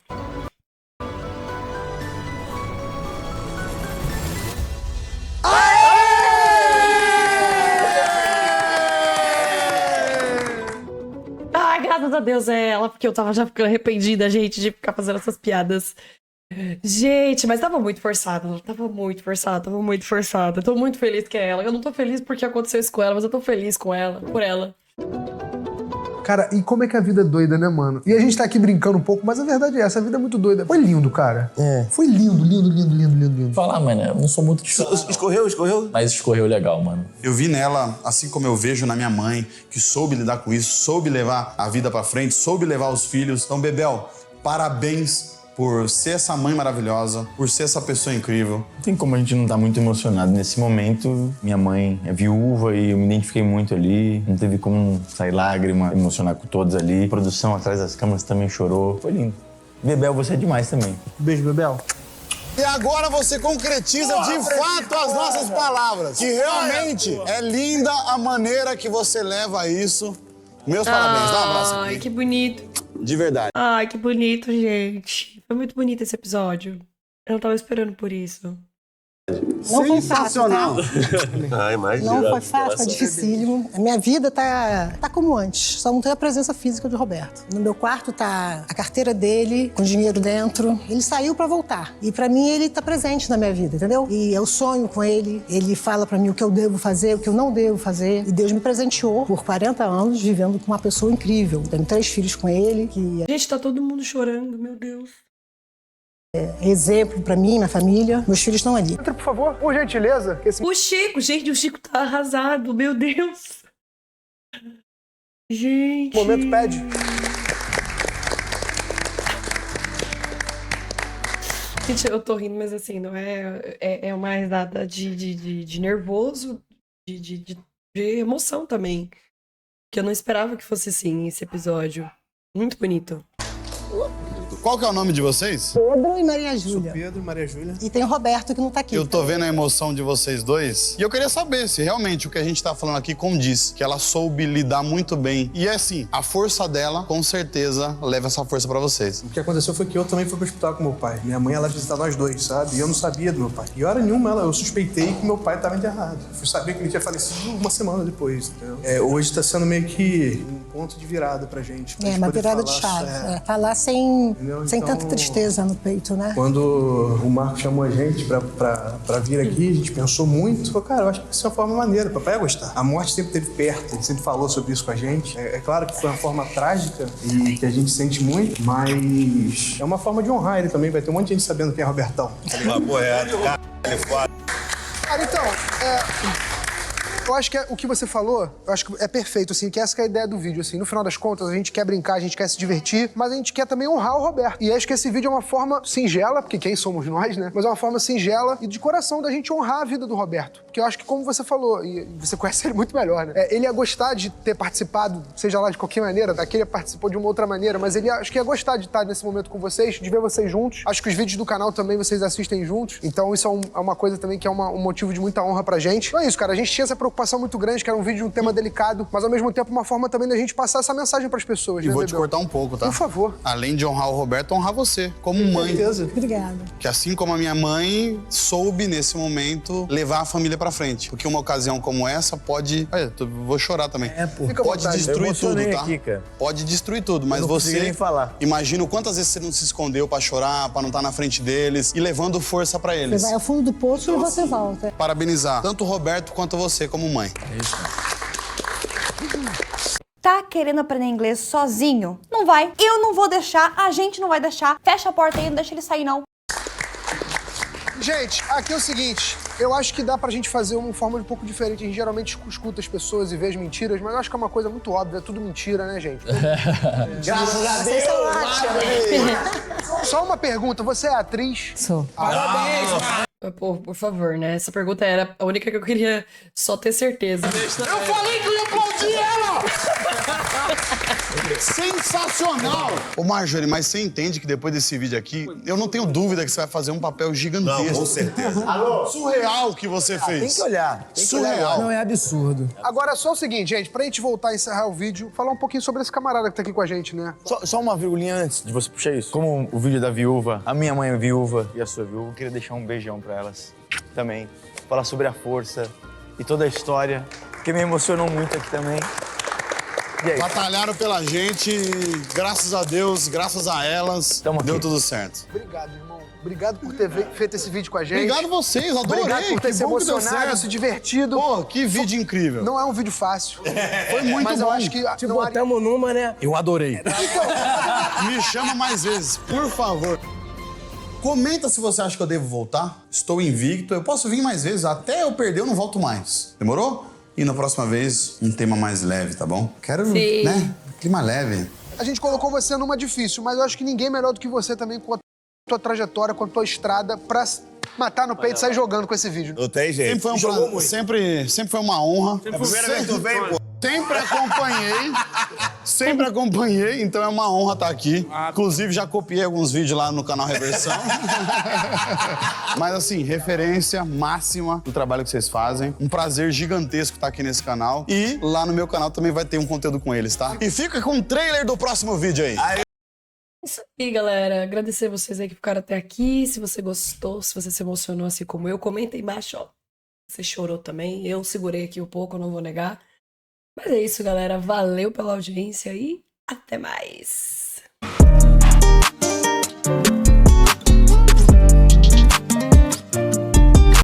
S1: Ai, graças a Deus é ela, porque eu tava já ficando arrependida, gente, de ficar fazendo essas piadas. Gente, mas tava muito forçado, tava muito forçado. Eu tô muito feliz que é ela. Eu não tô feliz porque aconteceu isso com ela, mas eu tô feliz com ela, por ela.
S12: Cara, e como é que a vida é doida, né, mano? E a gente tá aqui brincando um pouco, mas a verdade é essa, a vida é muito doida. Foi lindo, cara. Foi lindo.
S5: Falar, mano, eu não sou muito de chorar.
S13: Escorreu?
S5: Mas escorreu legal, mano.
S4: Eu vi nela, assim como eu vejo na minha mãe, que soube lidar com isso, soube levar a vida pra frente, soube levar os filhos. Então, Bebel, parabéns por ser essa mãe maravilhosa, por ser essa pessoa incrível.
S6: Não tem como a gente não estar muito emocionado nesse momento. Minha mãe é viúva e eu me identifiquei muito ali. Não teve como sair lágrima, emocionar com todos ali. A produção atrás das câmeras também chorou. Foi lindo. Bebel, você é demais também.
S12: Beijo, Bebel.
S14: E agora você concretiza de fato as nossas palavras. Que realmente é linda a maneira que você leva isso. Meus parabéns. Dá um abraço aqui.
S1: Ai, que bonito.
S14: De verdade.
S1: Ai, que bonito, gente. Foi muito bonito esse episódio. Eu não tava esperando por isso.
S9: Não foi fácil, tá? Não foi fácil, foi
S13: Graças
S9: dificílimo. A minha vida tá como antes, só não tem a presença física de Roberto. No meu quarto tá a carteira dele, com dinheiro dentro. Ele saiu pra voltar. E pra mim ele tá presente na minha vida, entendeu? E eu sonho com ele, ele fala pra mim o que eu devo fazer, o que eu não devo fazer. E Deus me presenteou por 40 anos vivendo com uma pessoa incrível. Tenho 3 filhos com ele.
S1: Gente, tá todo mundo chorando, meu Deus.
S9: Exemplo pra mim, minha família. Meus filhos estão ali.
S12: Entra, por favor, por gentileza. Que esse...
S1: O Chico, gente, o Chico tá arrasado, meu Deus. Gente.
S12: O momento pede.
S1: Gente, eu tô rindo, mas assim, não é uma risada de nervoso, de emoção também. Que eu não esperava que fosse assim, esse episódio. Muito bonito.
S14: Qual que é o nome de vocês?
S9: Pedro e Maria Júlia.
S12: Pedro e Maria Júlia.
S9: E tem o Roberto que não tá aqui.
S14: Eu tô vendo a emoção de vocês dois. E eu queria saber se realmente o que a gente tá falando aqui condiz. Que ela soube lidar muito bem. E é assim, a força dela, com certeza, leva essa força pra vocês.
S12: O que aconteceu foi que eu também fui pro hospital com meu pai. Minha mãe, ela visitar nós dois, sabe? E eu não sabia do meu pai. E hora nenhuma, eu suspeitei que meu pai tava enterrado. Fui saber que ele tinha falecido uma semana depois, entendeu? Hoje tá sendo meio que um ponto de virada pra gente. Pra gente
S9: uma
S12: poder
S9: virada de
S12: falar,
S9: chave. Falar sem
S12: Então,
S9: tanta tristeza no peito, né?
S12: Quando o Marco chamou a gente pra vir aqui, a gente pensou muito. Falou, cara, eu acho que isso é uma forma maneira. Papai ia gostar. A morte sempre esteve perto, ele sempre falou sobre isso com a gente. É claro que foi uma forma trágica e que a gente sente muito, mas é uma forma de honrar ele também. Vai ter um monte de gente sabendo quem é Robertão.
S13: Papo reto, caralho, foda.
S12: Cara, então, eu acho que o que você falou, eu acho que é perfeito, assim, que essa que é a ideia do vídeo, assim. No final das contas, a gente quer brincar, a gente quer se divertir, mas a gente quer também honrar o Roberto. E acho que esse vídeo é uma forma singela, porque quem somos nós, né? Mas é uma forma singela e de coração da gente honrar a vida do Roberto. Porque eu acho que, como você falou, e você conhece ele muito melhor, né? Ele ia gostar de ter participado, seja lá de qualquer maneira, daquele participou de uma outra maneira, mas ele acho que ia gostar de estar nesse momento com vocês, de ver vocês juntos. Acho que os vídeos do canal também vocês assistem juntos. Então isso é uma coisa também que é um motivo de muita honra pra gente. Então é isso, cara. A gente tinha essa preocupação muito grande, que era um vídeo de um tema delicado, mas ao mesmo tempo uma forma também da gente passar essa mensagem pras pessoas,
S14: E
S12: né,
S14: vou te
S12: Bebel?
S14: cortar um pouco, tá?
S12: Por favor.
S14: Além de honrar o Roberto, honrar você, como mãe.
S12: certeza.
S9: Obrigada.
S14: Que assim como a minha mãe soube, nesse momento, levar a família pra frente. Porque uma ocasião como essa pode... Olha, vou chorar também.
S12: Fica à
S14: Pode
S12: vontade.
S14: destruir
S6: Eu
S14: tudo,
S6: emocionei
S14: tá?
S6: aqui, cara.
S14: Pode destruir tudo, mas
S6: não consegui
S14: você...
S6: nem falar.
S14: Imagina o quantas vezes você não se escondeu pra chorar, pra não estar na frente deles e levando força pra
S9: Você
S14: eles.
S9: vai ao fundo do poço e você volta.
S14: Parabenizar tanto o Roberto quanto você como mãe.
S15: tá querendo aprender inglês sozinho, não vai. Eu não vou deixar, a gente não vai deixar. Fecha a porta aí, não deixa ele sair, não.
S12: Gente, aqui é o seguinte, eu acho que dá pra gente fazer uma forma um pouco diferente. A gente geralmente escuta as pessoas e vê as mentiras, mas eu acho que é uma coisa muito óbvia, é tudo mentira, né, gente?
S3: Graças a Deus!
S12: Só uma pergunta, você é atriz?
S8: Sou.
S12: Parabéns!
S1: Pô, por favor, né? Essa pergunta era a única que eu queria só ter certeza.
S14: Eu falei que eu ia aplaudir ela! Sensacional! Ô Marjorie, mas você entende que depois desse vídeo aqui, eu não tenho dúvida que você vai fazer um papel gigantesco.
S13: Não, com certeza.
S14: Alô? Surreal o que você fez.
S3: Tem que olhar.
S14: Surreal.
S3: Não, é absurdo.
S12: Agora, só o seguinte, gente, pra gente voltar a encerrar o vídeo, falar um pouquinho sobre esse camarada que tá aqui com a gente, né?
S6: Só uma virgulinha antes de você puxar isso. Como o vídeo da viúva, a minha mãe é viúva e a sua viúva, eu queria deixar um beijão pra elas também. Falar sobre a força e toda a história, que me emocionou muito aqui também. E aí?
S14: Batalharam pela gente e, graças a Deus, graças a elas, deu tudo certo.
S12: Obrigado, irmão. Obrigado por ter feito esse vídeo com a gente.
S14: Obrigado vocês, adorei.
S12: Obrigado por ter
S14: Que
S12: se
S14: bom que deu
S12: emocionado,
S14: certo.
S12: se divertido.
S14: Pô, que vídeo incrível.
S12: Não é um vídeo fácil.
S14: Foi muito
S12: mas
S14: bom.
S12: eu acho que...
S3: Te botamos numa, né?
S5: Eu adorei.
S14: Me chama mais vezes, por favor.
S4: Comenta se você acha que eu devo voltar. Estou invicto, eu posso vir mais vezes. Até eu perder, eu não volto mais. Demorou? E na próxima vez, um tema mais leve, tá bom? Quero,
S1: Sim.
S4: né? Clima leve.
S12: A gente colocou você numa difícil, mas eu acho que ninguém melhor do que você também com a tua trajetória, com a tua estrada pra matar no peito e sair jogando com esse vídeo.
S13: Não tem jeito.
S14: Sempre foi uma honra.
S13: É a primeira vez que tu vem, pô.
S14: Sempre acompanhei, então é uma honra estar aqui. Inclusive, já copiei alguns vídeos lá no canal Reversão. Mas assim, referência máxima do trabalho que vocês fazem. Um prazer gigantesco estar aqui nesse canal. E lá no meu canal também vai ter um conteúdo com eles, tá? E fica com o trailer do próximo vídeo aí.
S1: Isso aí, galera. Agradecer vocês aí que ficaram até aqui. Se você gostou, se você se emocionou assim como eu, comenta aí embaixo, ó. Você chorou também. Eu segurei aqui um pouco, eu não vou negar. Mas é isso, galera. Valeu pela audiência e até mais.